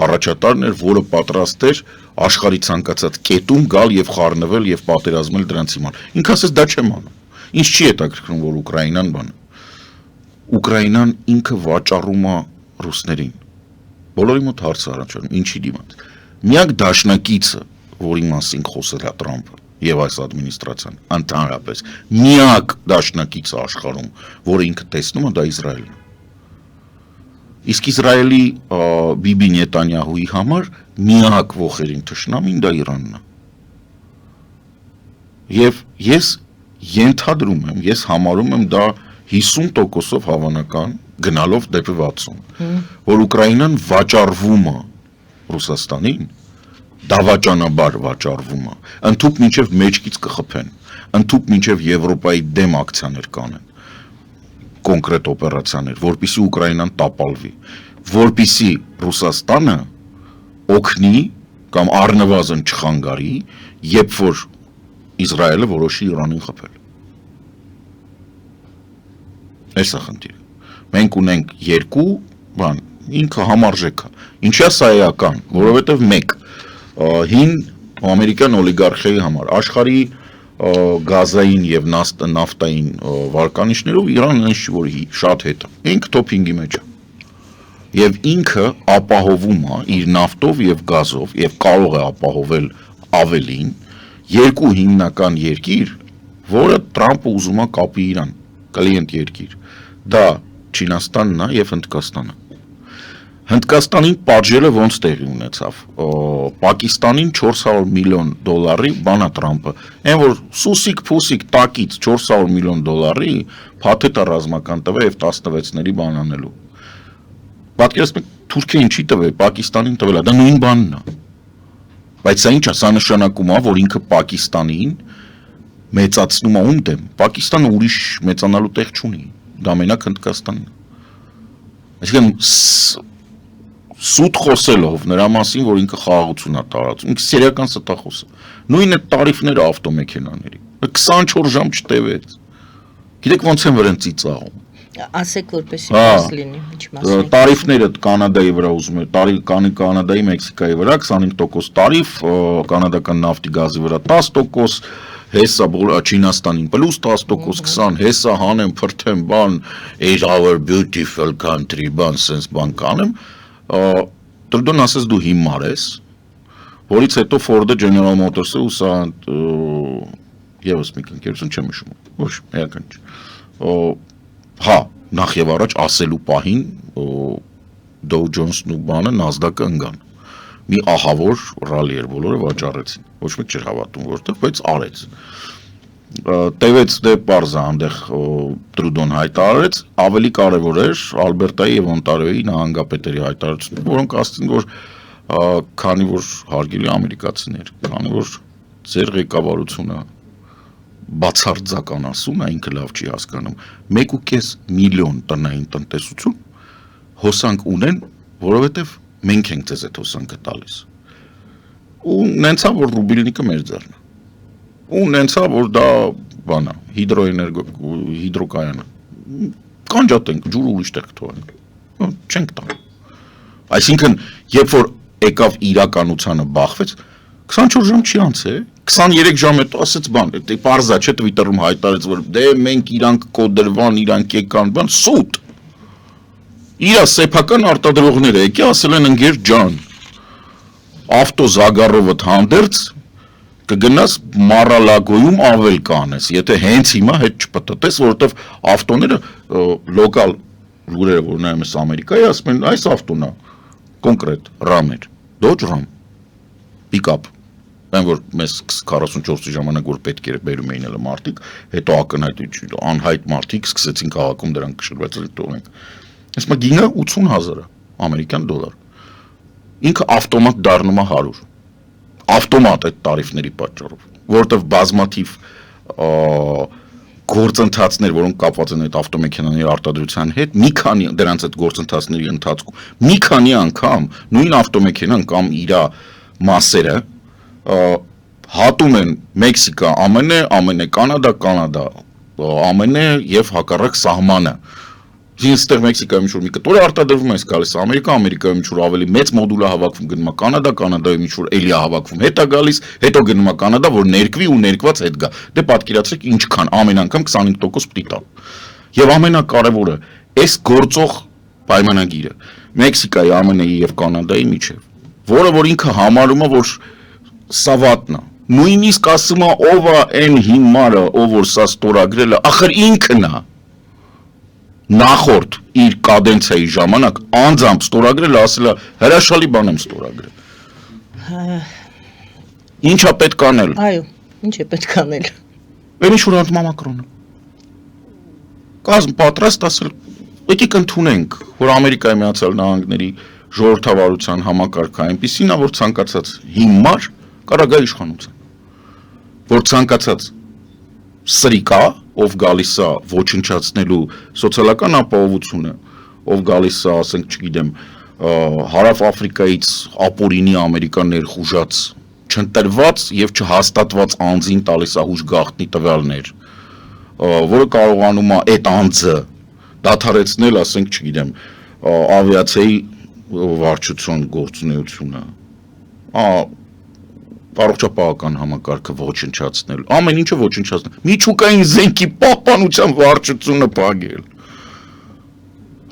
առաջատարն էր, որը պատրաստ էր աշխարհի ցանկացած կետում գալ եւ խառնվել եւ պատերազմել դրանց հիման։ Ինքը ասես դա չեմ անում։ Ինչ չի հետաքրքրում, որ Ուկրաինան բանը։ Ուկրաինան ինքը վաճառում է ռուսներին։ Բոլորի մոտ հարց առաջանում, ինչի դիմաց։ Միակ դաշնակիցը, որի մասին խոսել է Տրամպը եւ այս ադմինիստրացիան, ընդհանրապես միակ դաշնակիցը աշխարհում, որը ինքը տեսնում է, դա Իսրայելն է։ Իսկ Իսրայելի Բիբի Նետանյահուի համար միակ ողերին թշնամին դա Իրանն է։ Եվ ես ենթադրում եմ, ես համարում եմ դա 50%-ով հավանական, գնալով դեպի 60, որ Ուկրաինան վաճառվում է Ռուսաստանին, դավաճանաբար վաճառվում է, ընդհուպ մինչև մեջքից կխփեն, ընդհուպ մինչև Եվրոպայի դեմ ակցիաներ կանեն, կոնկրետ օպերացիաներ, որպեսզի Ուկրաինան տապալվի, որպեսզի Ռուսաստանը օգնի կամ առնվազն չխանգարի, երբ որ Իսրայելը որոշի Իրանին խփել։ Այս է խնդիրը։ Մենք ունենք երկու բան, ինքը համարժեք է։ Ինչա սա էական, որովհետև մեկ հին ամերիկյան օլիգարխիայի համար աշխարհի գազային եւ նավթային վարկանիշներով Իրանն ինչ որ շատ հետ է։ Ինքը top 5-ի մեջ է։ Եվ ինքը ապահովում է իր նավթով եւ գազով եւ կարող է ապահովել ավելին երկու հիմնական երկիր, որը Տրամպը ուզում է կապի իրան, կլիենտ երկիր։ Դա Չինաստանն է եւ Հնդկաստանը։ Հնդկաստանին պատժելը ոնց տեղի ունեցավ։ Պակիստանին $400 միլիոն բանա Տրամպը, այն որ սուսիկ-փուսիկ տակից $400 միլիոն փաթեթ ռազմական տվե եւ 16-ների բան անելու։ Պատկերացնեք, Թուրքիան ինչի տվե, Պակիստանին տվել է, դա նույն բանն է։ Բայց սա ինչ է, սա նշանակում է, որ ինքը Պակիստանին մեծացնում է ում դեմ։ Պակիստանը ուրիշ մեծանալու տեղ չունի, դա մենակ Հնդկաստանն է։ Այսինքն սուտ խոսելով նրա մասին, որ ինքը խաղաղություն է տարածում, ինքը սերիական ստախոս է։ Նույն է տարիֆները ավտոմեքենաների։ 24 ժամ չտևեց։ Գիտեք ոնց են վրան ծիծաղում։ Ասեք որպեսի մաս լինի, ինչ մաս։ Տարիֆները Կանադայի վրա ուզում է, Կանադայի, Մեքսիկայի վրա 25% տարիֆ, կանադական նավթի գազի վրա 10%, հեսա Չինաստանին պլյուս 10%, 20, հեսա հանեմ, փրթեմ, բան, is our beautiful country, բան, sense բան կանեմ, Տրուդոն ասես դու հիմար ես, որից հետո Ford-ը General Motors-ը ու սա եւս մի ընկերություն չեմ հիշում, ոչ, էական չէ։ Հա, նախ եւ առաջ ասելու պահին Dow Jones-ն ու բանը Nasdaq-ը ընկան։ Մի ահավոր ռալի էր, բոլորը վաճառեցին։ Ոչ մեկ չէր հավատում որտեղ, բայց արեց։ Տևեց դե պարզա այնտեղ Տրուդոն հայտարարեց, ավելի կարևոր էր Ալբերտայի եւ Օնտարիոյի նահանգապետերի հայտարարությունը, որոնք ասացին, որ քանի որ հարգելի ամերիկացիներ, քանի որ ձեր ղեկավարությունը բացարձական ասում է, ինքը լավ չի հասկանում, 1.5 միլիոն տնային տնտեսություն հոսանք ունեն, որովհետև մենք ենք ձեզ այդ հոսանքը տալիս։ Ու նենցա, որ ռուբիլնիկը մեր ձեռն է։ Ու նենցա, որ դա բան է, հիդրոկայան է։ Կանջատենք, ջուրը ուրիշ տեղ թողենք։ Չենք տա։ Այսինքն, երբ որ եկավ իրականությանը բախվեց, 24 ժամ չի անցել, 23 ժամ հետո ասեց բան, պարզա չէ Twitter-ում հայտարարեց, որ դե մենք իրանք կոդրվան, իրանք եկան, բան, սուտ։ Իրա սեփական արտադրողները եկի ասել են ընկեր ջան, ավտո Զագարովդ հանդերձ կգնաս Մարալագոյում ավել կանես, եթե հենց հիմա հետ չպտտես, որովհետև ավտոները լոկալ լուրերը, որ նայում ես Ամերիկայի, ասում են այս ավտոն է, կոնկրետ RAM էր, Dodge RAM, pick-up, այն որ մեզ 44-ի ժամանակ որ պետք էր բերում էին էլ մարդիկ, հետո ակնհայտ անհայտ մարդիկ սկսեցին քաղաքում դրանք կշռվածել տոնենք։ Այսինքն գինը 80,000 ամերիկյան դոլար։ Ինքը ավտոմատ դառնում է 100։ Ավտոմատ այդ տարիֆների պատճառով, որովհետև բազմաթիվ գործընթացներ, որոնք կապված են այդ ավտոմեքենաների արտադրության հետ, մի քանի դրանց այդ գործընթացների ընթացքում մի քանի անգամ նույն ավտոմեքենան կամ իր մասերը հատում են Մեքսիկա, ԱՄՆ, Կանադա, ԱՄՆ եւ հակառակ սահմանը։ Ինստեղ Մեքսիկայում ինչ-որ մի կտոր արտադրվում է, գալիս Ամերիկայում ինչ-որ ավելի մեծ մոդուլ է հավաքվում, գնում է Կանադայում ինչ-որ էլի է հավաքվում, հետ է գալիս, հետո գնում է Կանադա, որ ներկվի ու ներկված հետ գա։ Դե պատկերացրեք ինչքան, ամեն անգամ 25% պիտի տա։ Եվ ամենակարևորը, այս գործող պայմանագիրը Մեքսիկայի, ԱՄՆ-ի եւ Կանադայի միջեւ, որը որ ինքը համարում է, որ սա վատնա։ Նույնիսկ ասում է ով է այն հիմարը, ով որ սա ստորագրել է, ախր ինքն է։ Նախորդ իր կադենցիայի ժամանակ անձամբ ստորագրել ասել է հրաշալի բան եմ ստորագրել։ Ինչա պետք անել։ Այո, ինչ է պետք անել։ Այն ինչ որ անում է Մակրոնը։ Կազմ պատրաստ ասել, եկեք ընդունենք, որ Ամերիկայի Միացյալ Նահանգների ժողովրդավարության համակարգը այնպիսին է, որ ցանկացած հիմար կարա գա իշխանության։ Որ ցանկացած սրիկա, ով գալիս է ոչնչացնելու սոցիալական ապահովությունը, ով գալիս է, ասենք, չգիտեմ, Հարավ Աֆրիկայից ապօրինի Ամերիկա ներխուժած, չընտրված եւ չհաստատված անձին տալիս է հուշ գաղտնի տվյալներ, որը կարողանում է այդ անձը դադարեցնել, ասենք, չգիտեմ, ավիացիայի վարչություն գործունեությունը, առողջապահական համակարգը ոչնչացնել, ամեն ինչը ոչնչացնել, միջուկային զենքի պահպանության վարչությունը փակել։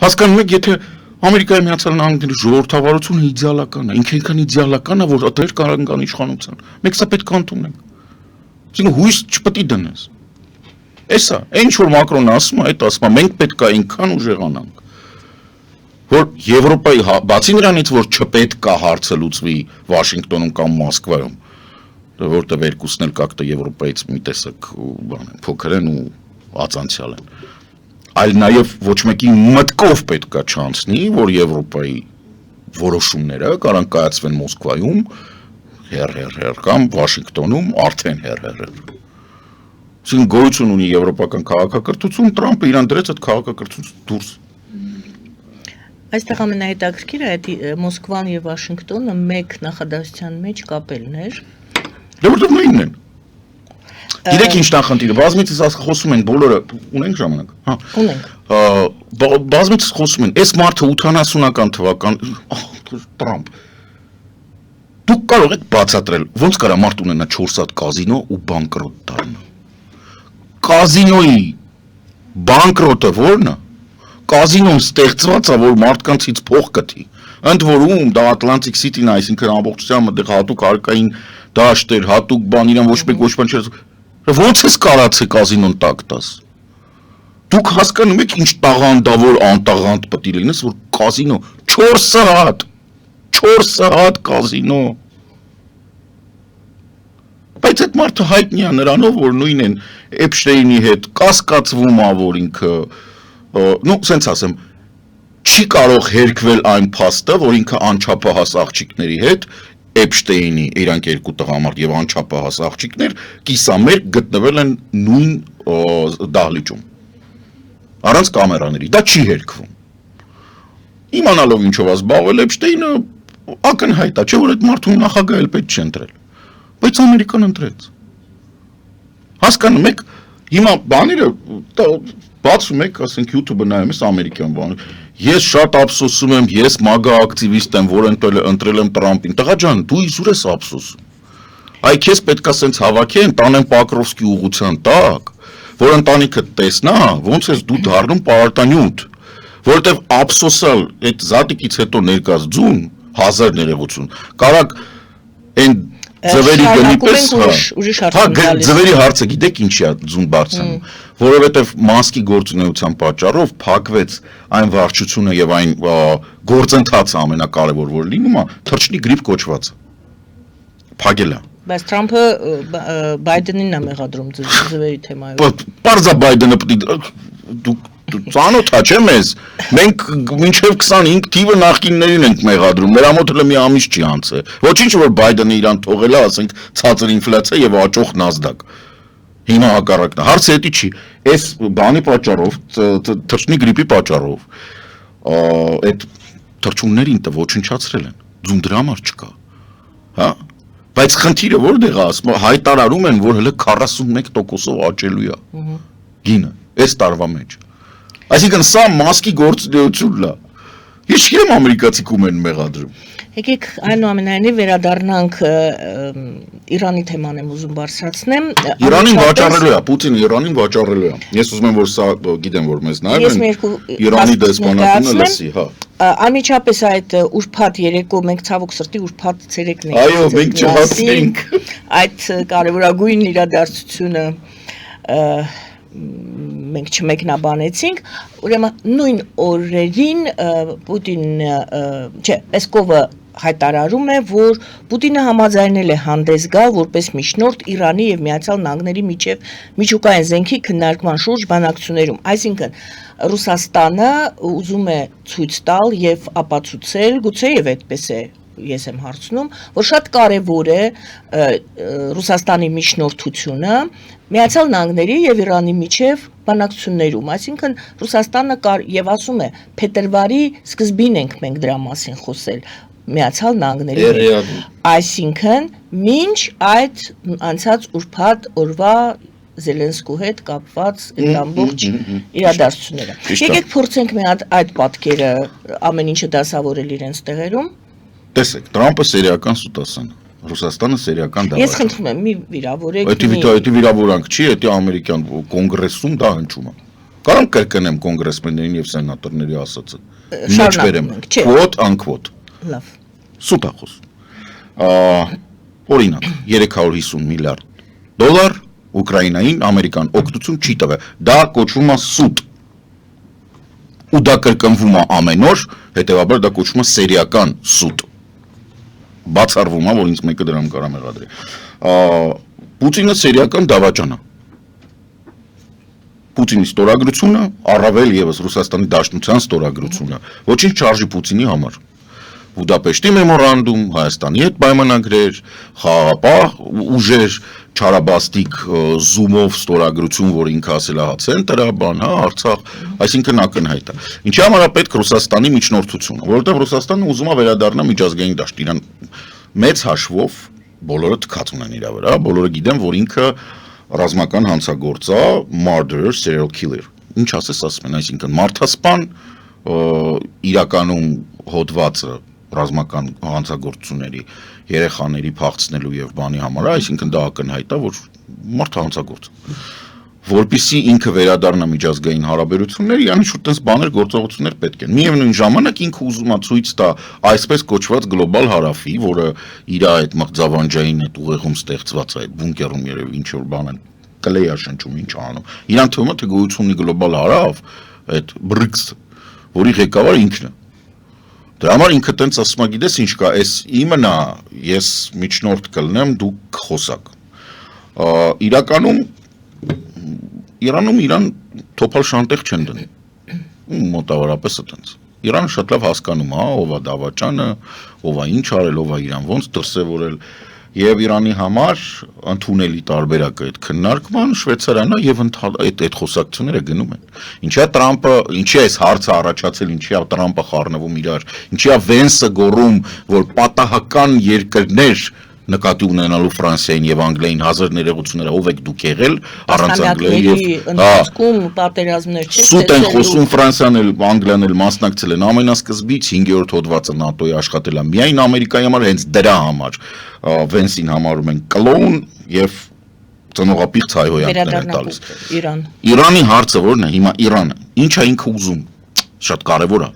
Հասկանում եք, եթե Ամերիկայի Միացյալ Նահանգների ժողովրդավարությունը իդեալական է, ինքը այնքան իդեալական է, որ դեր կարող կան իշխանության։ Մենք սա պետք է ընդունենք։ Այսինքն հույս չպետք է դնես։ Էսա, այն ինչ որ Մակրոնը ասում է, այդ ասում է, մենք պետք է այնքան ուժեղանանք, որ Եվրոպայի բացի նրանից, որ չպետք է հարցը լուծվի Վաշինգտոնում կամ Մոսկվայում, որտեղ երկուսն էլ կակտը Եվրոպայից մի տեսակ բան են, փոքր են ու ածանցյալ են, այլ նաև ոչ մեկի մտքով պետք է չանցնի, որ Եվրոպայի որոշումները կարող կայացվեն Մոսկվայում, հեր կամ Վաշինգտոնում արդեն հեր։ Այսինքն գոյություն ունի եվրոպական քաղաքակրթություն, Տրամպը իրան դրեց այդ քաղաքակրթությունից դուրս։ Այստեղ ամենահետաքրքիրը այդ Մոսկվան եւ Վաշինգտոնը մեկ նախադասության մեջ կապելն էր։ Դե որտեղ նույնն են։ Գիտեք ինչ նախնդիրը, բազմիցս խոսում են բոլորը, ունենք ժամանակ։ Հա։ Ունենք։ Բազմիցս խոսում են, այս մարդը 80-ական թվական, Տրամպ։ Դուք կարող եք բացատրել, ոնց կարա մարդ ունենա 4 հատ կազինո ու բանկրոտ դառնա։ Կազինոյի բանկրոտը ո՞րն է։ Կազինոն ստեղծված է, որ մարդկանցից փող կթի։ Ընդ որում դա Atlantic City-ն է, այսինքն ամբողջությամբ այդտեղ հատուկ հարկային դաշտեր, հատուկ բան, իրան ոչ մեկ չէ։ Ոնց ես կարացե կազինոն տակ տաս։ Դուք հասկանում եք ինչ տաղանդավոր անտաղանդ պետք է լինես, որ կազինո 4 հատ կազինո։ Բայց այդ մարդը հայտնի է նրանով, որ նույն են Էփշտեյնի հետ կասկածվում է, որ ինքը, սենց ասեմ, չի կարող հերկվել այն փաստը, որ ինքը անչափահաս աղջիկների հետ Էփշտեյնի իրանք երկու տղամարդ եւ անչափահաս աղջիկներ կիսամերկ գտնվել են նույն դահլիճում։ Առանց կամերաների, դա չի հերկվում։ Իմանալով ինչով է զբաղվել Էփշտեյնը, ակնհայտ է, չէ՞ որ այդ մարդուն նախագահել պետք չի ընտրել։ Բայց Ամերիկան ընտրեց։ Հասկանում եք, հիմա բաները բացում եք, ասենք YouTube-ը նայում ես ամերիկյան բաներ։ Ես շատ ափսոսում եմ, ես MAGA ակտիվիստ եմ, որ ընտրել եմ Տրամպին։ Տղա ջան, դու իզուր ես ափսոսում։ Այ քեզ պետքա սենց հավաքեն, տանեն Պակրովսկի ուղղության տակ, որ ընտանիքը տեսնա, ոնց ես դու դառնում պարտանյութ, որովհետև ափսոսալ այդ զատիկից հետո ներկայացում 1000 ներողություն։ Կարակ այն Ձվերի գնի պես, ձվերի հարցը գիտեք ինչի է ձուն բարձրանում, որովհետև մասկի գործունեության պատճառով փակվեց այն վարչությունը եւ այն գործընթացը ամենակարևոր որ լինում է, թռչնի գրիպ կոչվածը։ Փակել է։ Բայց Թրամփը Բայդենին է մեղադրում ձվերի թեմայով։ Պարզա Բայդենը դուք ծանոթ է չէ՞ մեզ։ Մենք մինչև 25 թիվը նախկիններին ենք մեղադրում։ Մեր ամոթ էլ մի ամիս չի անցել։ Ոչինչ որ Բայդենը իրան թողել է, ասենք ցածր ինֆլյացիա եւ աճող NASDAQ։ Հիմա հակառակն է։ Հարցը էդի չի։ Այս բանի պատճառով, թռչնի գրիպի պատճառով, այդ թռչուններին տը ոչնչացրել են։ Ձուն դրա համար չկա։ Հա։ Բայց խնդիրը որտեղ է, ասում հայտարարում են, որ հələ 41%-ով աճելու է։ Գինը, այս տարվա մեջ։ Այսինքն սա մասկի գործունեությունն է։ Ես չգիտեմ ամերիկացիք ում են մեղադրում։ Եկեք այնուամենայնիվ վերադառնանք Իրանի թեման եմ ուզում բարձրացնեմ։ Իրանին վաճառելու է, Պուտինը Իրանին վաճառելու է։ Ես ուզում եմ որ սա գիտեմ որ մեզ նայում են Իրանի դեսպանատունը լսի, հա։ Անմիջապես այդ ուրբաթ երեկո մենք ցավոք սրտի ուրբաթ ցերեկն ենք։ Այո, մենք չհասնենք այդ կարևորագույն իրադարձությունը մենք չմեկնաբանեցինք, ուրեմն նույն օրերին Պուտինը, Պեսկովը հայտարարում է, որ Պուտինը համաձայնել է հանդես գալ որպես միջնորդ Իրանի եւ Միացյալ Նահանգների միջև միջուկային զենքի քննարկման շուրջ բանակցություններում, այսինքն Ռուսաստանը ուզում է ցույց տալ եւ ապացուցել, գուցեև այդպես է ես եմ հարցնում, որ շատ կարևոր է Ռուսաստանի միջնորդությունը Միացյալ Նահանգների եւ Իրանի միջև բանակցություններում, այսինքն Ռուսաստանը եւ ասում է փետրվարի սկզբին ենք մենք դրա մասին խոսել Միացյալ Նահանգների հետ, այսինքն մինչ այդ անցած ուրբաթ օրվա Զելենսկու հետ կապված այդ ամբողջ իրադարձությունները։ Եկեք փորձենք մի հատ այդ պատկերը ամեն ինչը դասավորել իրենց տեղերում։ Տեսեք, Տրամպը սերիական սուտասան, Ռուսաստանը սերիական դավաճան։ Ես խնդրում եմ, մի վիրավորեք։ Այդ վիրավորանք չի, դա ամերիկյան կոնգրեսում դա հնչում է։ Կարամ կրկնեմ կոնգրեսմեններին եւ սենատորների ասածը։ Մեջ բերեմ, quote unquote։ Լավ։ Սուտախոս։ Օրինակ, 350 միլիարդ դոլար Ուկրաինային ամերիկան օգնություն չի տվել։ Դա կոչվում է սուտ։ ու դա կրկնվում է ամեն օր, հետևաբար դա կոչվում է սերիական սուտ։ Բացառվում է, որ ինձ մեկը դրամ կարա մեղադրի։ Պուտինը սերիական դավաճան է։ Պուտինի ստորագրությունը, առավել եւս Ռուսաստանի Դաշնության ստորագրությունը, ոչինչ չարժի Պուտինի համար։ Բուդապեշտի մեմորանդում, Հայաստանի հետ պայմանագրեր, խաղաղապահ ուժեր, չարաբաստիկ զումով ստորագրություն, որ ինքը ասել է ցենտրը, բան, Արցախ, այսինքն ակնհայտ է։ Ինչի համար է պետք Ռուսաստանի միջնորդությունը, որովհետև Ռուսաստանը ուզում է վերադառնալ միջազգային դաշտ, իրան մեծ հաշվով բոլորը թքած ունեն իր վրա, բոլորը գիտեն, որ ինքը ռազմական հանցագործ է, murderer, serial killer։ Ինչ ասես ասում են, այսինքն մարդասպան, իրականում հոդվածը ռազմական հանցագործությունների երեխաների փախցնելու եւ բանի համար, այսինքն դա ակնհայտ է, որ մարդը հանցագործ է։ Որպեսզի ինքը վերադառնա միջազգային հարաբերություններ, իրան շուտ այնպես բաներ գործողություններ պետք են։ Միևնույն ժամանակ ինքը ուզում է ցույց տա այսպես կոչված գլոբալ հարավի, որը իր այդ մղձավանջային այդ ուղեղում ստեղծված է, այդ բունկերում երևի ինչ որ բան են կլեյա շնչում, ինչ անում։ Իրան թվում է թե գոյություն ունի գլոբալ հարավ, այդ BRICS, որի ղեկավար ինքն է։ Դրա համար ինքը տենց ասում է, գիտես ինչ կա, այս իմն է, ես միջնորդ կլնեմ, դուք խոսակ։ Իրականում Իրանում իրան թոփալ շանտեղ չեն դնում։ Մոտավորապես այդպես։ Իրանը շատ լավ հասկանում է, ով է դավաճանը, ով է ինչ արել, ով է իրան ոնց դրսևորել, եւ Իրանի համար ընդունելի տարբերակը այդ քննարկման Շվեյցարիան է եւ այդ խոսակցությունները գնում են։ Ինչի է Տրամպը, ինչի է այս հարցը առաջացել, ինչի է Տրամպը խառնվում իրար, ինչի է Վենսը գոռում, որ պատահական երկրներ նկատի ունենալու Ֆրանսիային եւ Անգլիային հազար ներողությունները ով եք դուք եղել առանց Անգլիայի եւ ընդհանրում պատերազմներ չէ։ Սուտ են խոսում Ֆրանսիան էլ Անգլիան էլ մասնակցել են ամենասկզբից 5-րդ հոդվածը ՆԱՏՕ-ի աշխատել է միայն Ամերիկայի համար, հենց դրա համար Վենսին համարում են կլոուն եւ ծնողապիղծ հայհոյանքներ են տալիս։ Իրանի հարցը որն է հիմա Իրանը ինչ է ինքը ուզում շատ կարեւոր է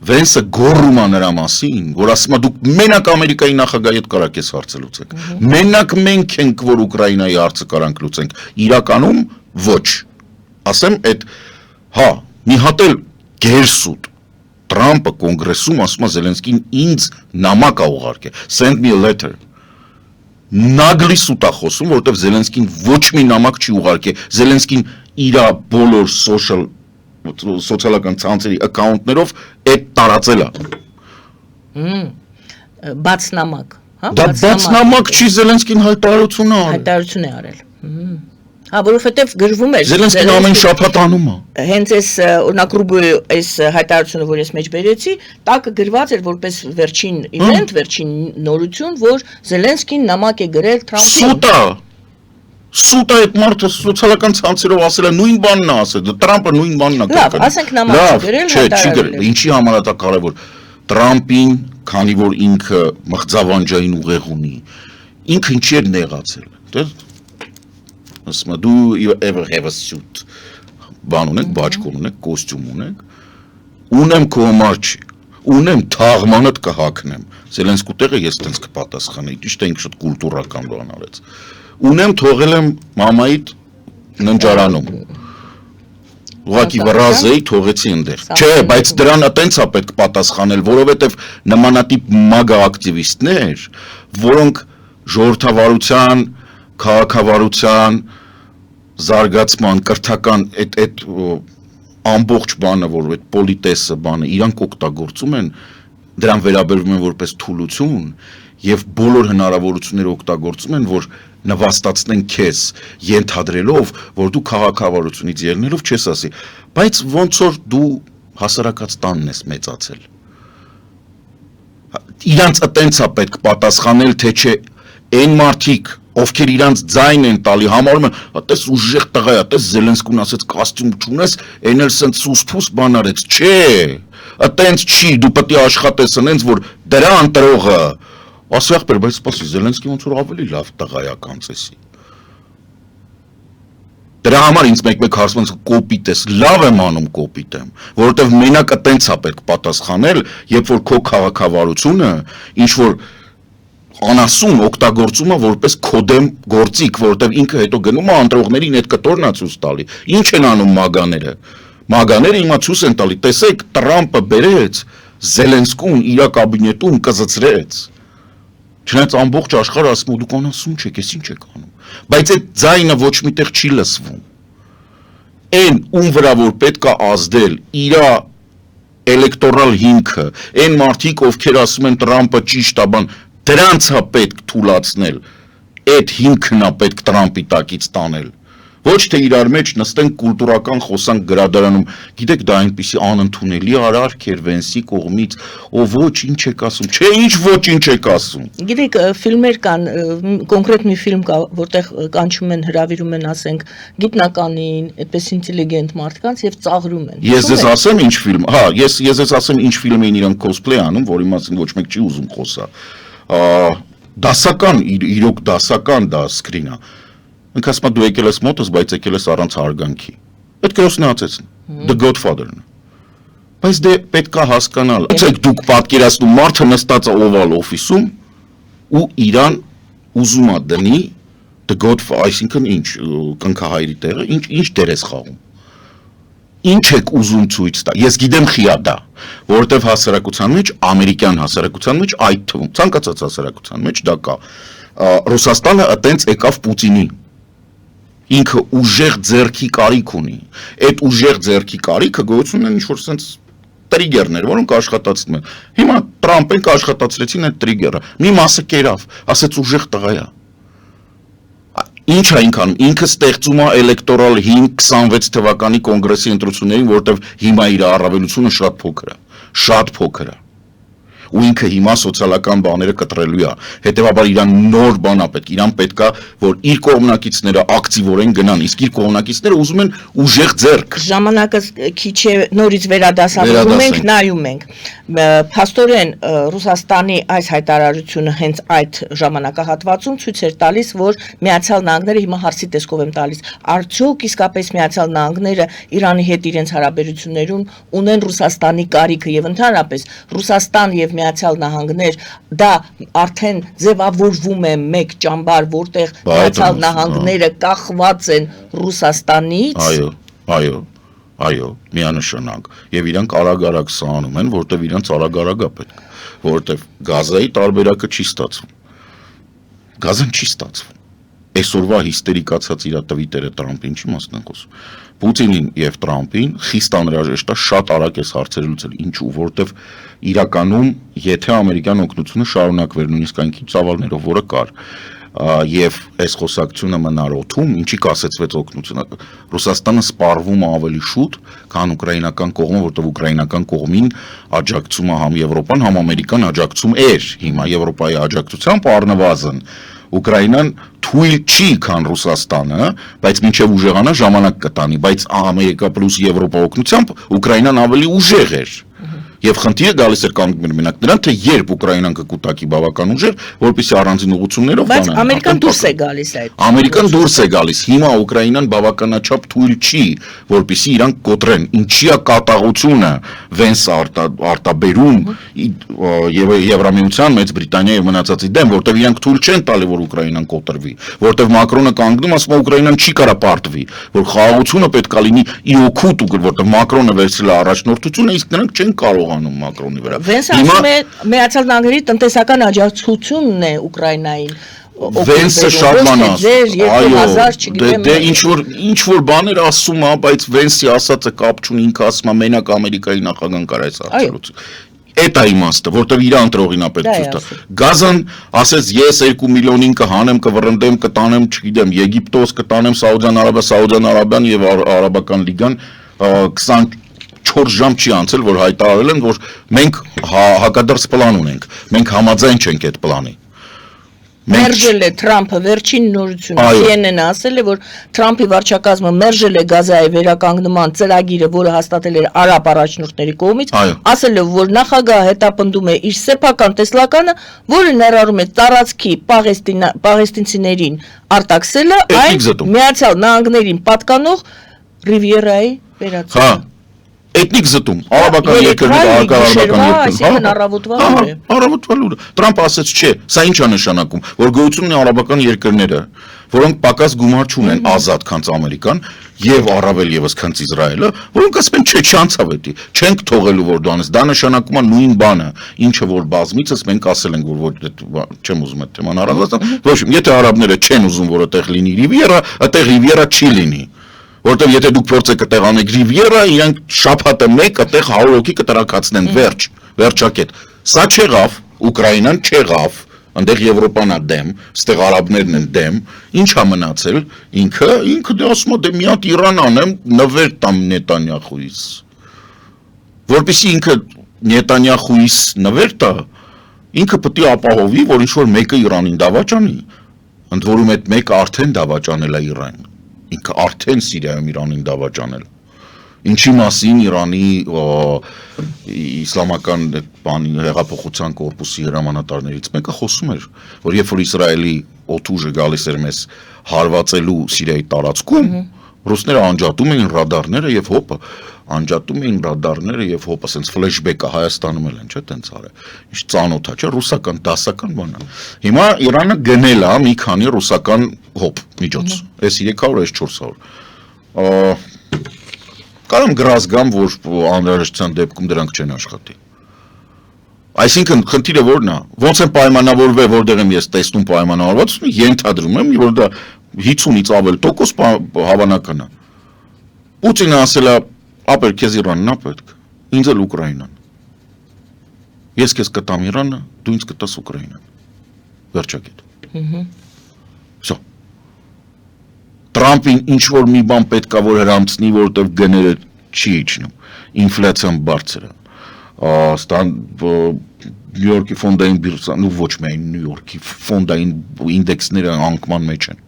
Վենսը գոռում է նրա մասին, որ ասում է դուք մենակ Ամերիկայի նախագահի հետ կարաք ես հարցը լուծեք։ Մենակ մենք ենք, որ Ուկրաինայի հարցը կարանք լուծենք։ Իրականում ոչ։ Ասեմ այդ հա, մի հատ էլ գերսուտ Տրամպը կոնգրեսում ասում է Զելենսկին ինձ նամակ է ուղարկել, send me a letter։ Նագլի սուտ է խոսում, որովհետև Զելենսկին ոչ մի նամակ չի ուղարկել։ Զելենսկին իր բոլոր սոցիալական ցանցերի account-ներով այդ տարածել է։ Բաց նամակ, հա? Դա բաց նամակ չի Զելենսկին հայտարարություն է արել։ Հայտարարություն է արել։ Հա, որովհետև գրվում է Զելենսկին ամեն շաբաթ անում է։ Հենց այս օրինակ Ռուբոյի այս հայտարարությունը, որ ես մեջ բերեցի, տակը գրված էր որպես վերջին event, վերջին նորություն, որ Զելենսկին նամակ է գրել Թրամփին։ Սուտ է այդ մարդը սոցիալական ցանցերով ասել է նույն բանն է ասել, Տրամպը նույն բանն է գրել։ Լավ, ասենք նամակ գրել, չի գրել, ինչի համար է դա կարևոր։ Տրամպին, քանի որ ինքը մղձավանջային ուղեղ ունի, ինքը ինչի է նեղացել։ Ասում է դու ever have a suit։ Բան ունեք, բաճկոն ունեք, կոստյում ունեք։ Ունեմ քո համար չի։ Ունեմ թաղմանդ կհակնեմ։ Զելենսկու տեղը ես տենց կպատասխանեի, ճիշտ է ինքը շատ կուլտուրական բան արեց։ Ունեմ թողել եմ մամայիդ ննջարանում։ Ուղղակի վրազեի թողեցի այնտեղ։ Չէ, բայց դրան այտենց է պետք պատասխանել, որովհետև նմանատիպ մագա ակտիվիստներ, որոնք ժողովրդավարության, քաղաքավարության, զարգացման, կրթական այդ ամբողջ բանը, որ այդ պոլիտեսը բանը իրանք օգտագործում են, դրան վերաբերվում են որպես թուլություն եւ բոլոր հնարավորությունները օգտագործում են, որ նվաստացնեն քեզ, ենթադրելով, որ դու քաղաքավարությունից ելնելով չես ասի, բայց ոնց որ դու հասարակած տանն ես մեծացել։ Իրանց այտենց է պետք պատասխանել, թե չէ այն մարդիկ, ովքեր իրանց ձայն են տալի, համարում են, այտես ուժեղ տղա է, այտես Զելենսկուն ասեց կոստյում չունես, այն էլ սենց սուսփուս բան արեց, չէ, այտենց չի, դու պետք է աշխատես այնց, որ դրա ընտրողը ասեղբեր, բայց սպասի, Զելենսկին ոնց որ ավելի լավ տղա է կանցեսի։ Դրա համար ինձ մեկ-մեկ հարցում են կոպիտ ես, լավ եմ անում կոպիտ եմ, որովհետև մենակ այտենց է պետք պատասխանել, երբ որ քո քաղաքավարությունը ինչ որ անասուն օգտագործում է որպես կոդեմ գործիք, որովհետև ինքը հետո գնում է ընտրողներին այդ կտորն է ցույց տալի։ Ինչ են անում մագաները։ Մագաները հիմա ցույց են տալի, տեսեք, Տրամպը բերեց Զելենսկուն իր կաբինետում կզծրեց։ Չնայած ամբողջ աշխարհը ասում ու դուք անասուն չեք, ես ինչ եք անում։ Բայց այդ ձայնը ոչ միտեղ չի լսվում։ Այն ում վրա որ պետքա ազդել իր էլեկտորալ հիմքը, այն մարդիկ, ովքեր ասում են Տրամպը ճիշտ է, բան, դրանց է պետք թույլաtsնել, այդ հիմքն է պետք Տրամպի տակից տանել։ Ոչ թե իրար մեջ նստենք կուլտուրական խոսանք գրադարանում, գիտեք դա այնպիսի անընդունելի արարք էր Վենսի կողմից, ով ոչ ինչ եք ասում, չէ ինչ ոչ ինչ եք ասում։ Գիտեք, ֆիլմեր կան, կոնկրետ մի ֆիլմ կա, որտեղ կանչում են, հրավիրում են, ասենք, գիտնականին, այդպես ինտելիգենտ մարդկանց եւ ծաղրում են։ Ես ձեզ ասեմ ինչ ֆիլմ, հա, ես ձեզ ասեմ ինչ ֆիլմ էին իրանք կոսպլեյ անում, որի մասին ոչ մեկ չի ուզում խոսա։ Դասական, իրոք դասական դա սկրին է։ Ինք ասում է դու եկել ես մոտս, բայց եկել ես առանց հարգանքի։ Այդ կրոսնացեցն։ The Godfather-ն։ Բայց դե պետքա հասկանալ։ Ացեք դուք պատկերացնում մարդը նստած է Oval Office-ում ու իրան ուզում է դնի The Godfather, այսինքն ինչ կնքահայրի տեղը, ինչ դեր ես խաղում։ Ինչ եք ուզում ցույց տա։ Ես գիտեմ խիա դա, որովհետև հասարակության մեջ, ամերիկյան հասարակության մեջ, այդ թվում, ցանկացած հասարակության մեջ դա կա։ Ռուսաստանը այտենց եկավ Պուտինին։ Ինքը ուժեղ ձեռքի կարիք ունի։ Այդ ուժեղ ձեռքի կարիքը գոյություն ունեն ինչ-որ sense տրիգերներ, որոնք աշխատացնում են։ Հիմա Տրամպին աշխատացրեցին այդ տրիգերը։ Մի մասը կերավ, ասեց ուժեղ տղա է։ Ինչ է ինքան, ինքը ստեղծում է էլեկտորալ 26 թվականի կոնգրեսի ընտրություններին, որտեղ հիմա իր առավելությունը շատ փոքր է։ Ու ինքը հիմա սոցիալական բաները կտրելու է։ Հետևաբար իրան նոր բան է պետք, իրան պետք է, որ իր կողմնակիցները ակտիվորեն գնան, իսկ իր կողմնակիցները ուզում են ուժեղ ձեռք։ Ժամանակը քիչ է, նորից վերադասավորում ենք, նայում ենք։ Փաստորեն Ռուսաստանի այս հայտարարությունը հենց այդ ժամանակահատվածում ցույց էր տալիս, որ Միացյալ Նահանգները հիմա հարցի տեսքով եմ տալիս, արդյոք իսկապես Միացյալ Նահանգները Իրանի հետ իրենց հարաբերություններում ունեն Ռուսաստանի կարիքը եւ ընդհանրապես Ռուսաստան եւ Միացյալ Նահանգներ դա արդեն ձևավորվում է մեկ ճամբար, որտեղ Միացյալ Նահանգները կախված են Ռուսաստանից։ Այո, միանշանակ։ Եվ իրանք արագ-արագ սանում են, որտեղ իրանք արագ-արագ է պետք, որտեղ Գազայի տարբերակը չի ստացվում։ Գազան չի ստացվում։ Այսօրվա հիստերիկացած իր տվիտերը Տրամպին չի մասն են խոսում։ Պուտինին եւ Տրամպին խիստ անհրաժեշտ է շատ արագ էս հարցերը լուծել, ինչու, որտեղ իրականում եթե ամերիկյան օգնությունը շարունակվեր նույնիսկ այնքան ծավալներով, որը կար, եւ այս խոսակցությունը մնար օդում, ինչի կասեցվեց օգնությունը, Ռուսաստանը սպառվում է ավելի շուտ, քան ուկրաինական կողմը, որտեղ ուկրաինական կողմին աջակցում է համ Եվրոպան, համ Ամերիկան աջակցում էր, հիմա Եվրոպայի աջակցությամբ առնվազն Ուկրաինան թույլ չի քան Ռուսաստանը, բայց մինչև ուժեղանա ժամանակ կտանի, բայց Ամերիկա պլյուս Եվրոպա օգնությամբ Ուկրաինան ավելի ուժեղ էր։ Եվ խնդիրը գալիս էր կանգնել մենակ նրան, թե երբ Ուկրաինան կկուտակի բավական ուժեր, որպեսզի առանձին ուղղություններով բայց Ամերիկան դուրս է գալիս այդ։ Ամերիկան դուրս է գալիս։ Հիմա Ուկրաինան բավականաչափ թույլ չի, որպեսզի իրանք կոտրեն։ Ինչի է կատաղությունը Վենս արտաբերում եւ Եվրամիության, Մեծ Բրիտանիա եւ մնացածի դեմ, որտեղ իրանք թույլ չեն տալի, որ Ուկրաինան կոտրվի, որտեղ Մակրոնը կանգնում, ասում է Ուկրաինան չի կարա պարտվի, որ խաղաղությունը պետք է լինի ի օգուտ, որտեղ Մակրոնը վերցրել է առաջնորդությունը, իսկ նրանք չեն կարող Մակրոնի վրա։ Վենսը ասում է Միացյալ Նահանգների տնտեսական աջակցությունն է Ուկրաինային։ Վենսը շատ բան ասում։ Դե ինչ որ բաներ ասում է, բայց Վենսի ասածը կապ չունի, ինքը ասում է մենակ Ամերիկայի նախագահան կար այս հարցերից։ Այդ է իմաստը, որտեղ իր ընտրողին է պետք ցույց տա։ Գազան ասեց ես 2 միլիոնին կհանեմ, կվռնդեմ, կտանեմ, չգիտեմ, Եգիպտոս կտանեմ, Սաուդյան Արաբիան եւ Արաբական լիգան 24 ժամ չի անցել, որ հայտարարել են, որ մենք հակադարձ պլան ունենք, մենք համաձայն չենք այդ պլանի։ Մերժել է Թրամփը վերջին նորությունը, CNN-ը ասել է, որ Թրամփի վարչակազմը մերժել է Գազայի վերականգնման ծրագիրը, որը հաստատել էր արաբ առաջնորդների կողմից, ասել է, որ նախագահը հետապնդում է իր սեփական տեսլականը, որը ներառում է տարածքի պաղեստինցիներին արտաքսելը, այն Միացյալ Նահանգներին պատկանող Ռիվիերայի վերածելը։ Էթնիկ զտում, արաբական երկրների հակառակական այսինքն առավոտվա լուրը։ Առավոտվա լուրը։ Տրամպը ասաց, չէ, սա ի՞նչ է նշանակում, որ գոյություն ունի արաբական երկրները, որոնք պակաս գումար չունեն ազատ քանց Ամերիկան եւ առավել եւս քանց Իսրայելը, որոնք ասում են, չէ, չանցավ էդի, չենք թողելու որ դա անես, դա նշանակում է նույն բանը, ինչը որ բազմիցս մենք ասել ենք, որ չեմ ուզում այդ թեման առանձնացնել, ոչ, եթե արաբները չեն ուզում, որ այդտեղ լինի Ռիվիերա, այդտեղ Ռիվիերա չի լինի։ Որտեղ եթե դուք փորձեք այդտեղ անեք Ռիվիերա, իրանք շաբաթը մեկ այդտեղ 100 հոգի կտրակացնեն, վերջակետ։ Սա չեղավ, Ուկրաինան չեղավ, այնտեղ Եվրոպան է դեմ, այստեղ արաբներն են դեմ, ինչ է մնացել, ինքը դե ասում է դե մի հատ Իրան անեմ, նվեր տամ Նետանյախուից։ Որպեսզի ինքը Նետանյախուից նվեր տա, ինքը պետք է ապահովի, որ ինչ որ մեկը Իրանին դավաճանի, ընդ որում այդ մեկը արդեն դավաճանել է Իրանին։ Ինքը արդեն Սիրիայում Իրանին դավաճանել։ Ինչի մասին Իրանի իսլամական բանի հեղափոխության կորպուսի հրամանատարներից մեկը խոսում էր, որ երբ որ Իսրայելի օդուժը գալիս էր մեզ հարվածելու Սիրիայի տարածքում, ռուսները անջատում էին ռադարները եւ հոպը, ասենց ֆլեշբեկը Հայաստանում էլ են, չէ՞, տենց արել։ Ինչ ծանոթ է, չէ՞, ռուսական դասական բան է։ Հիմա Իրանը գնել է մի քանի ռուսական հոպ միջոց։ Այս 300, այս 400։ Կարամ գրազգամ, որ անհրաժեշտության դեպքում դրանք չեն աշխատի։ Այսինքն խնդիրը որն է, ոնց են պայմանավորվել, որտեղ եմ ես տեսնում պայմանավորվածությունը, ենթադրում եմ, որ դա 50-ից ավել տոկոս հավանական է։ Պուտինը ասել է, ապեր քեզ Իրանն է պետք, ինձ էլ Ուկրաինան։ Ես քեզ կտամ Իրանը, դու ինձ կտաս Ուկրաինան։ Վերջակետ։ Всё։ Տրամպին ինչ որ մի բան պետք է որ հրամցնի, որովհետև գները չի իջնում, ինֆլյացիան բարձր է։ Նյու Յորքի ֆոնդային բիրսան, ու ոչ միայն Նյու Յորքի ֆոնդային ինդեքսները անկման մեջ են։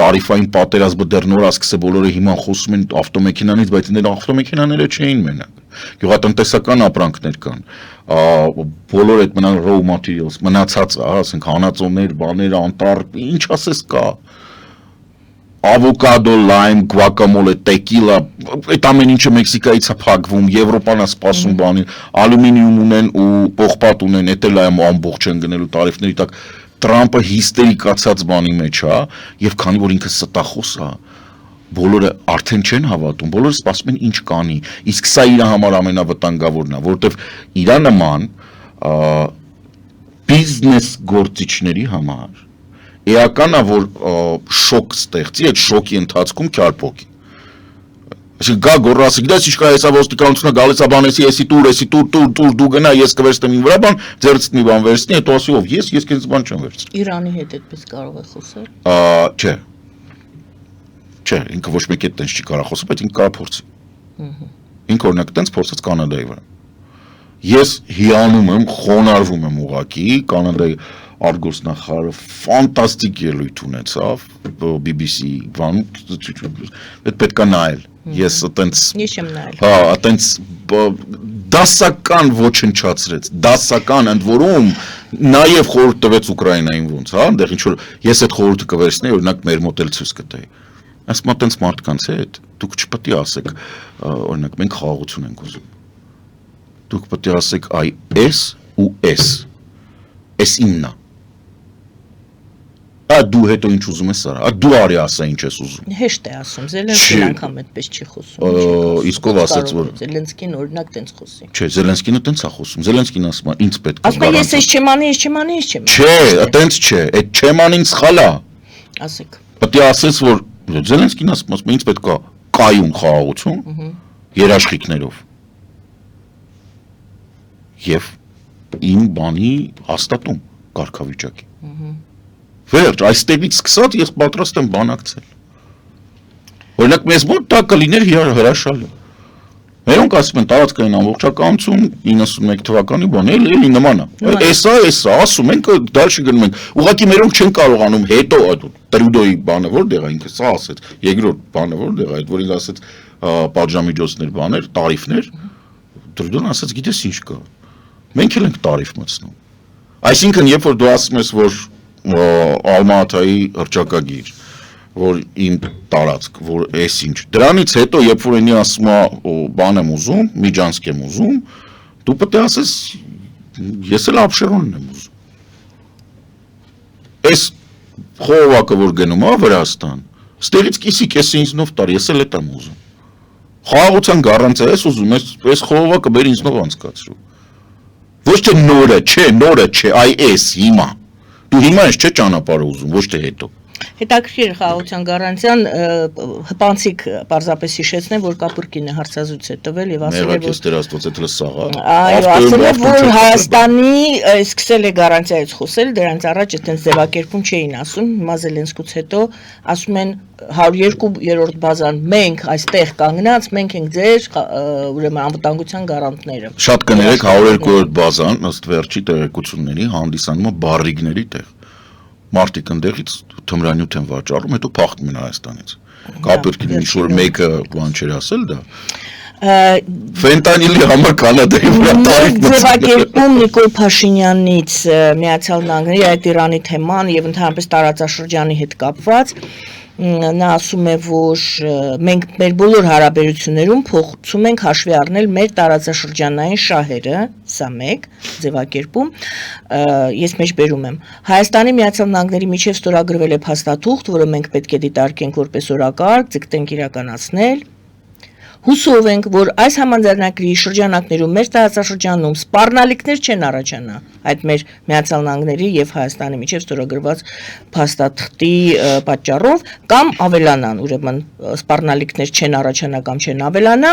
Տարիֆային պատերազմը դեռ նոր ասկսե բոլորը հիմա խոսում են ավտոմեքենանից, բայց դեռ ավտոմեքենաները չէին մենակ։ Գյուղատնտեսական ապրանքներ կան։ Բոլոր այդ մնալ raw materials, մնացածը, ասենք հանածոներ, բաներ, անտառ, ինչ ասես կա։ Ավոկադո, լայմ, գուակամոլե, տեկիլա, այդ ամեն ինչը Մեքսիկայից է փակվում, Եվրոպան է սպասում բանի, ալյումինիում ունեն ու պողպատ ունեն, էդ էլ ամբողջ են գնելու տարիֆների տակ։ Տրամպը հիստերիկացած բանի մեջ է, եւ քանի որ ինքը ստախոս է, բոլորը արդեն չեն հավատում, բոլորը սպասում են ինչ կանի, իսկ սա իր համար ամենավտանգավորն է, որովհետեւ իր նման բիզնես գործիչների համար էական է, որ շոկ ստեղծի, այդ շոկի ընթացքում քյարփոքի։ Այսինքն գա գոռասի, գիտես ինչ կա, հեսա ոստիկանությունը գալիս է բանեսի, էսի տուր, դու գնա, ես կվերցնեմ իմ վրա բան, ձերցնի մի բան վերցնի, հետո ասի ով, ես քեզ բան չեմ վերցնի։ Իրանի հետ այդպես կարող է խոսել։ Չէ, ինքը ոչ մեկ այդ տենց չի կարող խոսել, բայց ինքը կարող փորձի։ Ինքը օրինակ տենց փորձեց Կանադայի վրա։ Ես հիանում եմ, խոնարհվում եմ ուղակի, Կանադայի արտգործնախարարը ֆանտաստիկ ելույթ ունեցավ BBC բան, այդ պետք է նայել։ Ես այտենց այտենց դասական ոչնչացրեց, դասական ընդ որում նաև խորհուրդ տվեց Ուկրաինային ոնց, այնտեղ ինչ որ ես այդ խորհուրդը կվերցնեի, օրինակ մեր մոտ էլ ցույց կտայի։ Ասում այտենց մարդկանց հետ դուք չպետք է ասեք, օրինակ մենք խաղաղություն ենք ուզում։ Դուք պետք է ասեք այ էս ու էս իմն է։ Դու հետո ինչ ուզում ես արա, դու արի ասա ինչ ես ուզում։ Հեշտ է ասում, Զելենսկին անգամ այդպես չի խոսում։ Իսկ ով ասաց որ Զելենսկին օրինակ տենց խոսի։ Չէ, Զելենսկինը տենց է խոսում։ Զելենսկին ասում է ինձ պետք է։ Ասում է ես չեմ անի։ Չէ, տենց չէ, այդ չեմ անին սխալ է։ Ասեք։ Պետք է ասես որ Զելենսկին ասում է ինձ պետք է կայուն խաղաղություն երաշխիքներով։ Եվ իմ բանի հաստատում կարգավիճակի։ Վերջ, այստեղից սկսած ես պատրաստ եմ բանակցել։ Օրինակ մեզ մոտ դա կլիներ հրաշալի։ Մերոնք ասում են տարածքային ամբողջականություն 91 թվականի բան, էլի նման է։ Էսա, ասում ենք դալշի գնում ենք։ Ուղղակի մերոնք չեն կարողանում հետո Տրյուդոյի բանը որտեղ է, ինքը սա ասեց, երկրորդ բանը որտեղ է, այդ որ ինքը ասեց պատժամիջոցներ, բաներ, տարիֆներ։ Տրյուդոն ասեց, գիտես ինչ կա։ Մենք էլ ենք տարիֆ մտցնում։ Այսինքն, երբ որ դու ասում ես, որ Ալմատայի հռչակագիր, որ իմ տարածք, որ էս ինչ։ Դրանից հետո, երբ որ ինի ասում է բան եմ ուզում, միջանցք եմ ուզում, դու պետք է ասես ես էլ Աբշերոնն եմ ուզում։ Այս խողովակը որ գնում է Վրաստան, ստերից կիսիկ ես ինձնով տար, ես էլ եմ ուզում։ Խաղաղության գարանտիա ես ուզում, այս խողովակը բեր ինձնով անցկացրու։ Ոչ թե նորը չէ, այ էս հիմա։ Դու հիմա ես չէ ճանապարհը ուզում, ոչ թե հետո։ Հետաքրքիր խաղաղության գարանտիան հպանցիկ պարզապես հիշեցնեմ, որ Կապուրկինը հարցազրույց է տվել եւ ասել է, որ Տեր Աստված է սաղա։ Այո, ասել է, որ Հայաստանի սկսել է գարանտիայից խոսել, դրանից առաջ այդպես ձևակերպում չէին ասում, հիմա Զելենսկուց հետո ասում են 102-րդ բազան մենք այստեղ կանգնած, մենք ենք ձեր ուրեմն անվտանգության գարանտները։ Շատ կներեք 102-րդ բազան ըստ վերջի տեղեկությունների հանդիսանում է բարրիկների տեղ։ Մարտիկ ընդեղից թմրանյութ են վաճառում, հետո փախնում են Հայաստանից։ Կապուրկինը ինչ-որ մեկը բան չէր ասել դա։ Ֆենտանիլի համար Կանադայի վրա տարիք ձևակերպում Նիկոլ Փաշինյանից Միացյալ Նահանգների այդ Իրանի թեման եւ ընդհանրապես տարածաշրջանի հետ կապված նա ասում է, որ մենք մեր բոլոր հարաբերություններում փոխում ենք հաշվի առնել մեր տարածաշրջանային շահերը, սա մեկ ձևակերպում, ես մեջբերում եմ։ Հայաստանի Միացյալ Նահանգների միջև ստորագրվել է փաստաթուղթ, որը մենք պետք է դիտարկենք որպես օրակարգ, ձգտենք իրականացնել։ Հուսով ենք, որ այս համաձայնագրի շրջանակներում մեր տարածաշրջանում սպառնալիքներ չեն առաջանա այդ մեր Միացյալ Նահանգների եւ Հայաստանի միջև ստորագրված փաստաթղթի պատճառով կամ ավելանան, ուրեմն սպառնալիքներ չեն առաջանա կամ չեն ավելանա,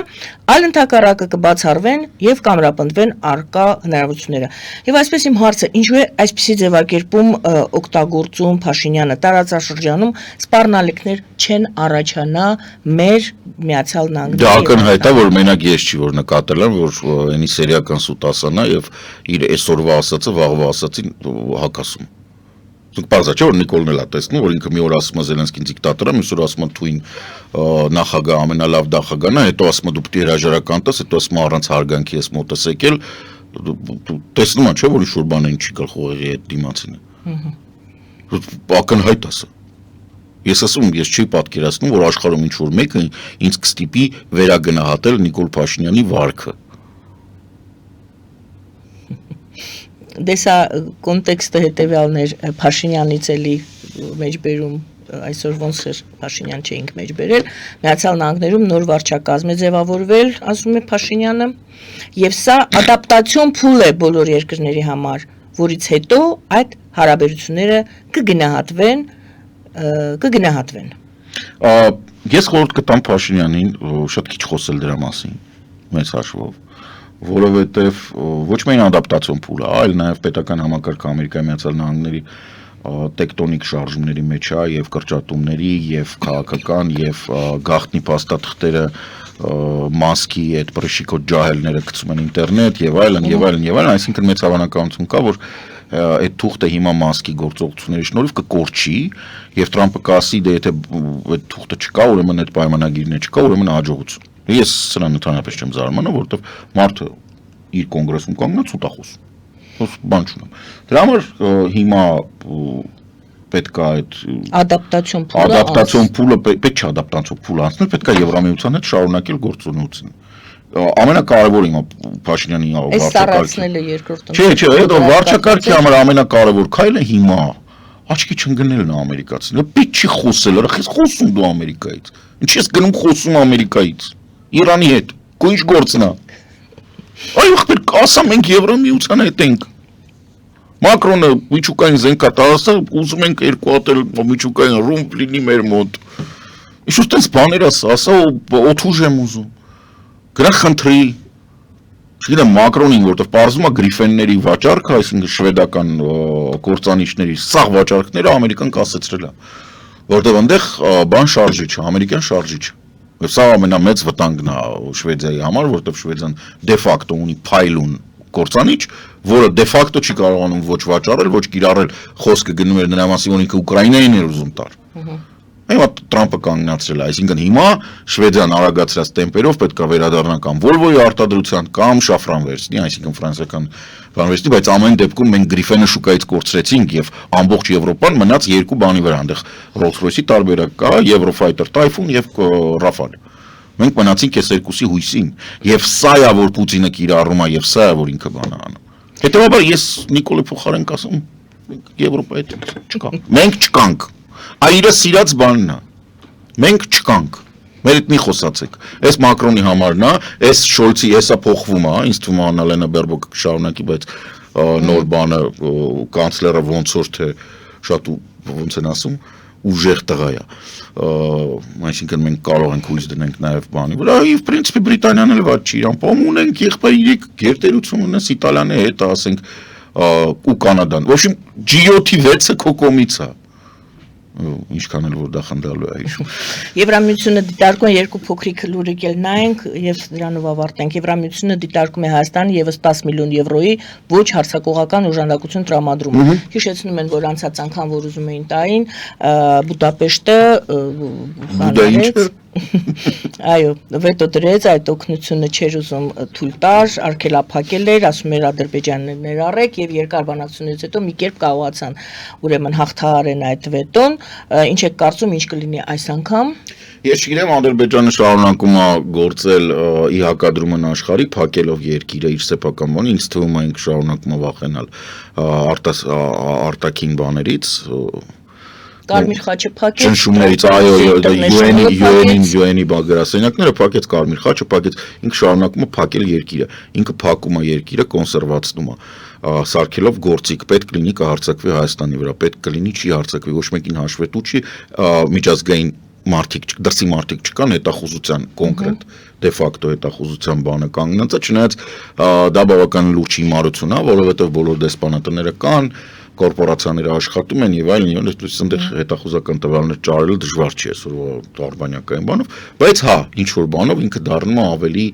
այլ ընդհակառակը կբացառվեն եւ կամրապնդվեն արկա հնարավորությունները։ Եվ այսպես իմ հարցը, ինչու է այսպիսի ձևակերպում օգտագործում Փաշինյանը տարածաշրջանում սպառնալիքներ չեն առաջանա մեր Միացյալ Նահանգների ակնհայտ է, որ մենակ ես չի որ նկատել եմ, որ այնի սերիական սուտ ասանա եւ իր այսօրվա ասածը վաղվա ասածին հակասում։ Դուք բարձա չէ որ Նիկոլն էլ է տեսնում, որ ինքը մի օր ասում է Զելենսկին դիկտատոր է, մյուս օր ասում է թույն նախագահ ամենալավ նախագահն է, հետո ասում է դու պետք է հրաժարական տաս, հետո ասում է առանց հարգանքի ես մոտս եկել, տեսնում է չէ որ ինչ-որ բան են չի գալ խողերի հետ դիմացինը։ Ակնհայտ ասա։ Ես ասում եմ, ես չի պատկերացնում, որ աշխարհում ինչ-որ մեկը ինձ կստիպի վերագնահատել Նիկոլ Փաշինյանի վարքը։ Դե սա կոնտեքստը հետևյալն էր Փաշինյանից էլի մեջբերում այսօր ոնց էր Փաշինյան չէինք մեջբերել Միացյալ Նահանգներում նոր վարչակազմ է ձևավորվել, ասում է Փաշինյանը, եւ սա ադապտացիոն փուլ է բոլոր երկրների համար, որից հետո այդ հարաբերությունները կգնահատվեն Ես խորհուրդ կտամ Փաշինյանին շատ քիչ խոսել դրա մասին, մեծ հաշվով, որովհետև ոչ միայն ադապտացիոն փուլ է, այլ նաև պետական համակարգը Ամերիկայի Միացյալ Նահանգների տեկտոնիկ շարժումների մեջ է եւ կրճատումների եւ քաղաքական եւ գաղտնի փաստաթղթերը մասկի այդ բրշիկոտ ջահելները գցում են ինտերնետ եւ այլն, այսինքն մեծ հավանականություն կա, որ այդ թուղթը հիմա մասկի գործողությունների շնորհիվ կկորչի եւ Թրամփը կասի դե եթե այդ թուղթը չկա, ուրեմն այդ պայմանագիրն չկա, ուրեմն հաջողություն։ Ես սրան ընդհանրապես չեմ զարմանում, որովհետեւ մարդը իր կոնգրեսում կանգնած ուտա խոսում։ Բան չունեմ։ Դրա համար հիմա պետք է այդ ադապտացիոն փուլը պետք չէ ադապտացիոն փուլը անցնել, պետք է Եվրամիության հետ շարունակել գործունեությունը։ Ամենակարևորը հիմա Փաշինյանի վարչակարգը երկրորդ Չէ, այդ վարչակարգի համար ամենակարևոր քայլը հիմա աչքի չընկնելն է ամերիկացին։ Պետք չի խոսել, ախ խոսում դու Ամերիկայից։ Ինչի՞ ես գնում խոսում Ամերիկայից։ Իրանի հետ։ Քո ինչ գործն է։ Այո, ախպեր, ասա մենք Եվրամիության հետ ենք։ Մակրոնը միջուկային զենք է տալասա, ուզում ենք երկու հատ միջուկային ռումբ լինի մեր մոտ։ Ինչ ուստենց բաներ ասա, օթուժ եմ ուզում։ Գնա խնդրի, չգիտեմ Մակրոնին, որտեղ պարզում է գրիֆենների վաճառքը, այսինքն շվեդական կործանիչների սաղ վաճառքները Ամերիկան կասեցրել է, որտեղ այնտեղ բան շարժիչ է, ամերիկյան շարժիչ։ Սա ամենամեծ վտանգն է Շվեդիայի համար, որտեղ Շվեդիան դե ֆակտո ունի փայլուն կործանիչ, որը դե ֆակտո չի կարողանում ոչ վաճառել, ոչ կիրառել, խոսքը գնում էր նրա մասին, որ ինքը Ուկրաինային էր ուզում տալ։ Հիմա Տրամպը կանգնացրել է, այսինքն հիմա Շվեդիան արագացրած տեմպերով պետք է վերադառնա կամ Volvo-ի արտադրության կամ շաֆրան վերցնի, այսինքն ֆրանսիական բան վերցնի, բայց ամեն դեպքում մենք Griffin-ը շուկայից կորցրեցինք եւ ամբողջ Եվրոպան մնաց երկու բանի վրա, այնտեղ Rolls-Royce-ի տարբերակ կա, Eurofighter Typhoon եւ Rafale։ Մենք մնացինք այս երկուսի հույսին եւ սա է որ Պուտինը կիրառում է եւ սա է որ ինքը բանը անում։ Հետեւաբար ես Նիկոլի փոխարեն կասեմ Եվրոպայի հետ չկա։ Մենք չկանք։ Այրը սիրած բանն է։ Մենք չկանք։ Մեր հետ մի խոսացեք։ Այս Մակրոնի համարն է, այս Շոլցի էսա փոխվում է, ինձ թվում է Աննալենա Բերբոկը կշարունակի, բայց նոր բանը կանցլերը ոնց որ թե շատ ոնց են ասում ուժեղ տղա է։ Այսինքն մենք կարող ենք հույս դնենք նաև բանի վրա, եւ в принципе Բրիտանիան էլ ված չի իրան, պոմ ունենք եղբայրիկ գերտերություն ունես Իտալիանի հետ, ասենք ու Կանադան։ В общем G7-ի 6-ը քո կողմից է։ Ինչքան էլ որ դա խնդալու է հիշում։ Եվրամիությունը դիտարկում է երկու փոքրիկ լուրիկ էլ նայենք եւ դրանով ավարտենք։ Եվրամիությունը դիտարկում է Հայաստան եւս 10 միլիոն եվրոյի ոչ հարձակողական օժանդակություն տրամադրումը։ Հիշեցնում են, որ անցած անգամ որ ուզում էին տային Բուդապեշտը Այո, վետո դրեց այդ օգնությունը չեր ուզում թույլ տար, արգելափակել էր, ասում էր Ադրբեջանն ներառեք եւ երկար բանակցությունից հետո մի կերպ կարողացան ուրեմն հաղթահարեն այդ վետոն, ինչ եք կարծում ինչ կլինի այս անգամ։ Ես չգիտեմ Ադրբեջանը շարունակում է գործել ի հակադրումն աշխարհի, փակելով երկիրը իր սեփական բանը, ինձ թվում է ինքը շարունակում է վախենալ արտաքին բաներից Կարմիր խաչը փակեց։ Ճնշումներից, այո, UN-ի բագրասենյակները փակեց Կարմիր խաչը, փակեց, ինքը շարունակում է փակել երկիրը, ինքը փակում է երկիրը, կոնսերվացնում է, սարքելով գործիք, պետք լինի կհարձակվի Հայաստանի վրա, պետք կլինի չի հարձակվի, ոչ մեկին հաշվետու չի, միջազգային մարդիկ, դրսի մարդիկ չկան, հետախուզության կոնկրետ դե ֆակտո հետախուզության բանը կանգնած է, չնայած դա բավական լուրջ հիմարություն է, որովհետև բոլոր դեսպանատները կան, կորպորացիաները աշխատում են եւ այլն, այսպես այնտեղ հետախուզական տվյալներ ճարելը դժվար չի այսօր արբանյակային բանով, բայց հա, ինչ որ բանով ինքը դառնում է ավելի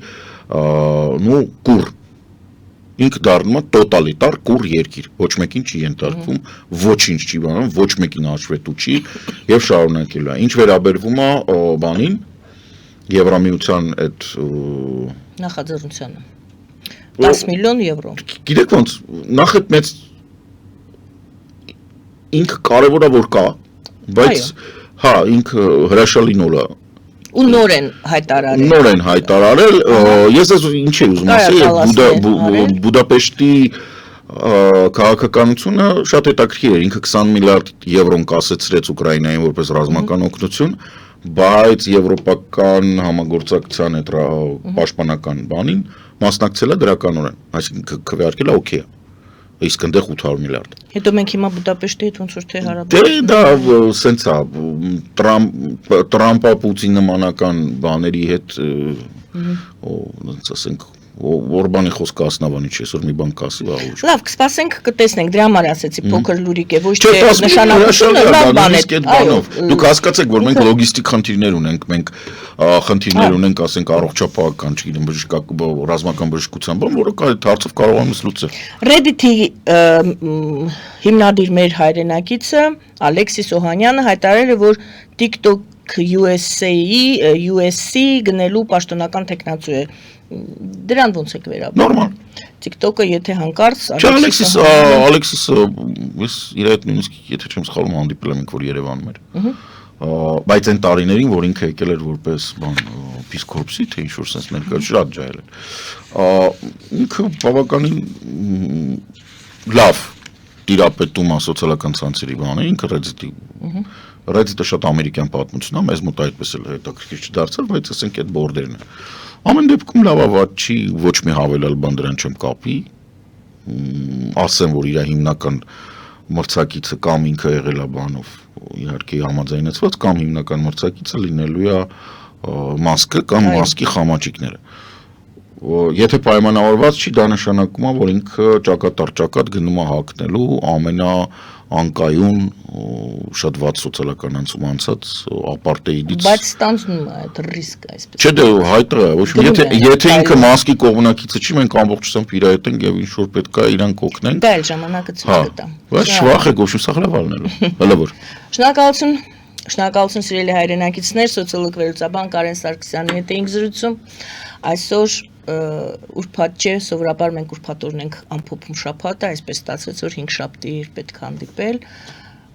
կուր։ Ինքը դառնում է տոտալիտար կուր երկիր, ոչ մեկին չի ենթարկվում, ոչինչ չի բանում, ոչ մեկին հաշվետու չի եւ շարունակելու է։ Ինչ վերաբերվում է բանին, Եվրամիության այդ նախաձեռնությանը 10 միլիոն եվրո։ Գիտեք ոնց, նախ այդ մեծ ինքը կարևոր է որ կա, բայց հա, ինքը հրաշալի նոր է։ Ու նոր են հայտարարել։ Նոր են հայտարարել, ես ինչ եմ ուզում ասել, Բուդապեշտի քաղաքականությունը շատ հետաքրքիր էր, ինքը 20 միլիարդ եվրոն կասեցրեց Ուկրաինային որպես ռազմական օգնություն, բայց եվրոպական համագործակցության այդ պաշտպանական բանին մասնակցել է դրականորեն, այսինքն քվեարկել է օքեյ է։ Իսկ այնտեղ 800 միլիարդ։ Հետո մենք հիմա Բուդապեշտի հետ ոնց որ թե հարաբերում։ Դե դա սենց է, Տրամպա Պուտին նմանական բաների հետ, ոնց ասենք, Օրբանի խոսքը ասնավանի չի, այսօր մի բան կասի վաղուց։ Լավ, կսպասենք կտեսնենք, դրա համար ասեցի փոքր լուրիկ է, ոչ թե նշանակությունը լավ բան է։ Դուք հասկացեք, որ մենք լոգիստիկ խնդիրներ ունենք, մենք խնդիրներ ունենք, ասենք առողջապահական, չգիտեմ, ռազմական բժշկության բան, որը հարցով կարող եմ լուծել։ Reddit-ի հիմնադիր մեր հայրենակիցը Ալեքսիս Օհանյանը հայտարարել է, որ TikTok USC գնելու պաշտոնական տեխնացու է։ Դրան ոնց եք վերաբերում։ Նորմալ։ TikTok-ը եթե հանկարծ Ալեքսիսը ես իր հետ նույնիսկ եթե չեմ սխալվում հանդիպել եմ որ Երևանում էր։ Բայց այն տարիներին որ ինքը եկել էր որպես բան Peace Corps-ի թե ինչ-որ sense ներկայ շատ ջահել էր։ Ինքը բավականին լավ տիրապետում է սոցիալական ցանցերի բանը, ինքը Reddit-ը շատ ամերիկյան պատմություն է, մեզ մոտ այդպես էլ հետաքրքիր չդարձավ, բայց ասենք այդ բորդերն է։ Ամեն դեպքում լավավատ չի, ոչ մի հավելյալ բան դրան չեմ կապի, ասեմ, որ իր հիմնական մրցակիցը կամ ինքը եղել է բանով, իհարկե համաձայնեցված, կամ հիմնական մրցակիցը լինելու է Մասկը կամ Մասկի խամաճիկները։ Եթե պայմանավորված չի, դա նշանակում է, որ ինքը ճակատ գնում է հակնելու ամենաանկայուն շատ վատ սոցիալական անցում անցած ապարտեիդից։ Բայց ստանձնում է այդ ռիսկը այսպես։ Չէ, դե հայտը է, ոչ եթե ինքը Մասկի կողմնակիցը չի, մենք ամբողջությամբ իր հետ ենք եւ ինչ որ պետք է իրան կօգնենք։ Դա էլ ժամանակը ցույց կտա։ Բայց շվախ է գոշու սաղ լավ ալնելու։ Հələ որ։ Շնորհակալություն Շնորհակալություն սիրելի հայրենակիցներ, սոցիոլոգ վերլուծաբան Կարեն Սարգսյանի հետ էինք զրուցում։ Այսօր ուրբաթ չէ, սովորաբար մենք ուրբաթ օրն ենք ամփոփում շաբաթը, այսպես ստացվեց, որ 5 շաբթի պետք է հանդիպել։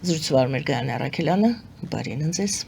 Զրուցվար մեր Գայանե Առաքելյանը, բարի ննձես։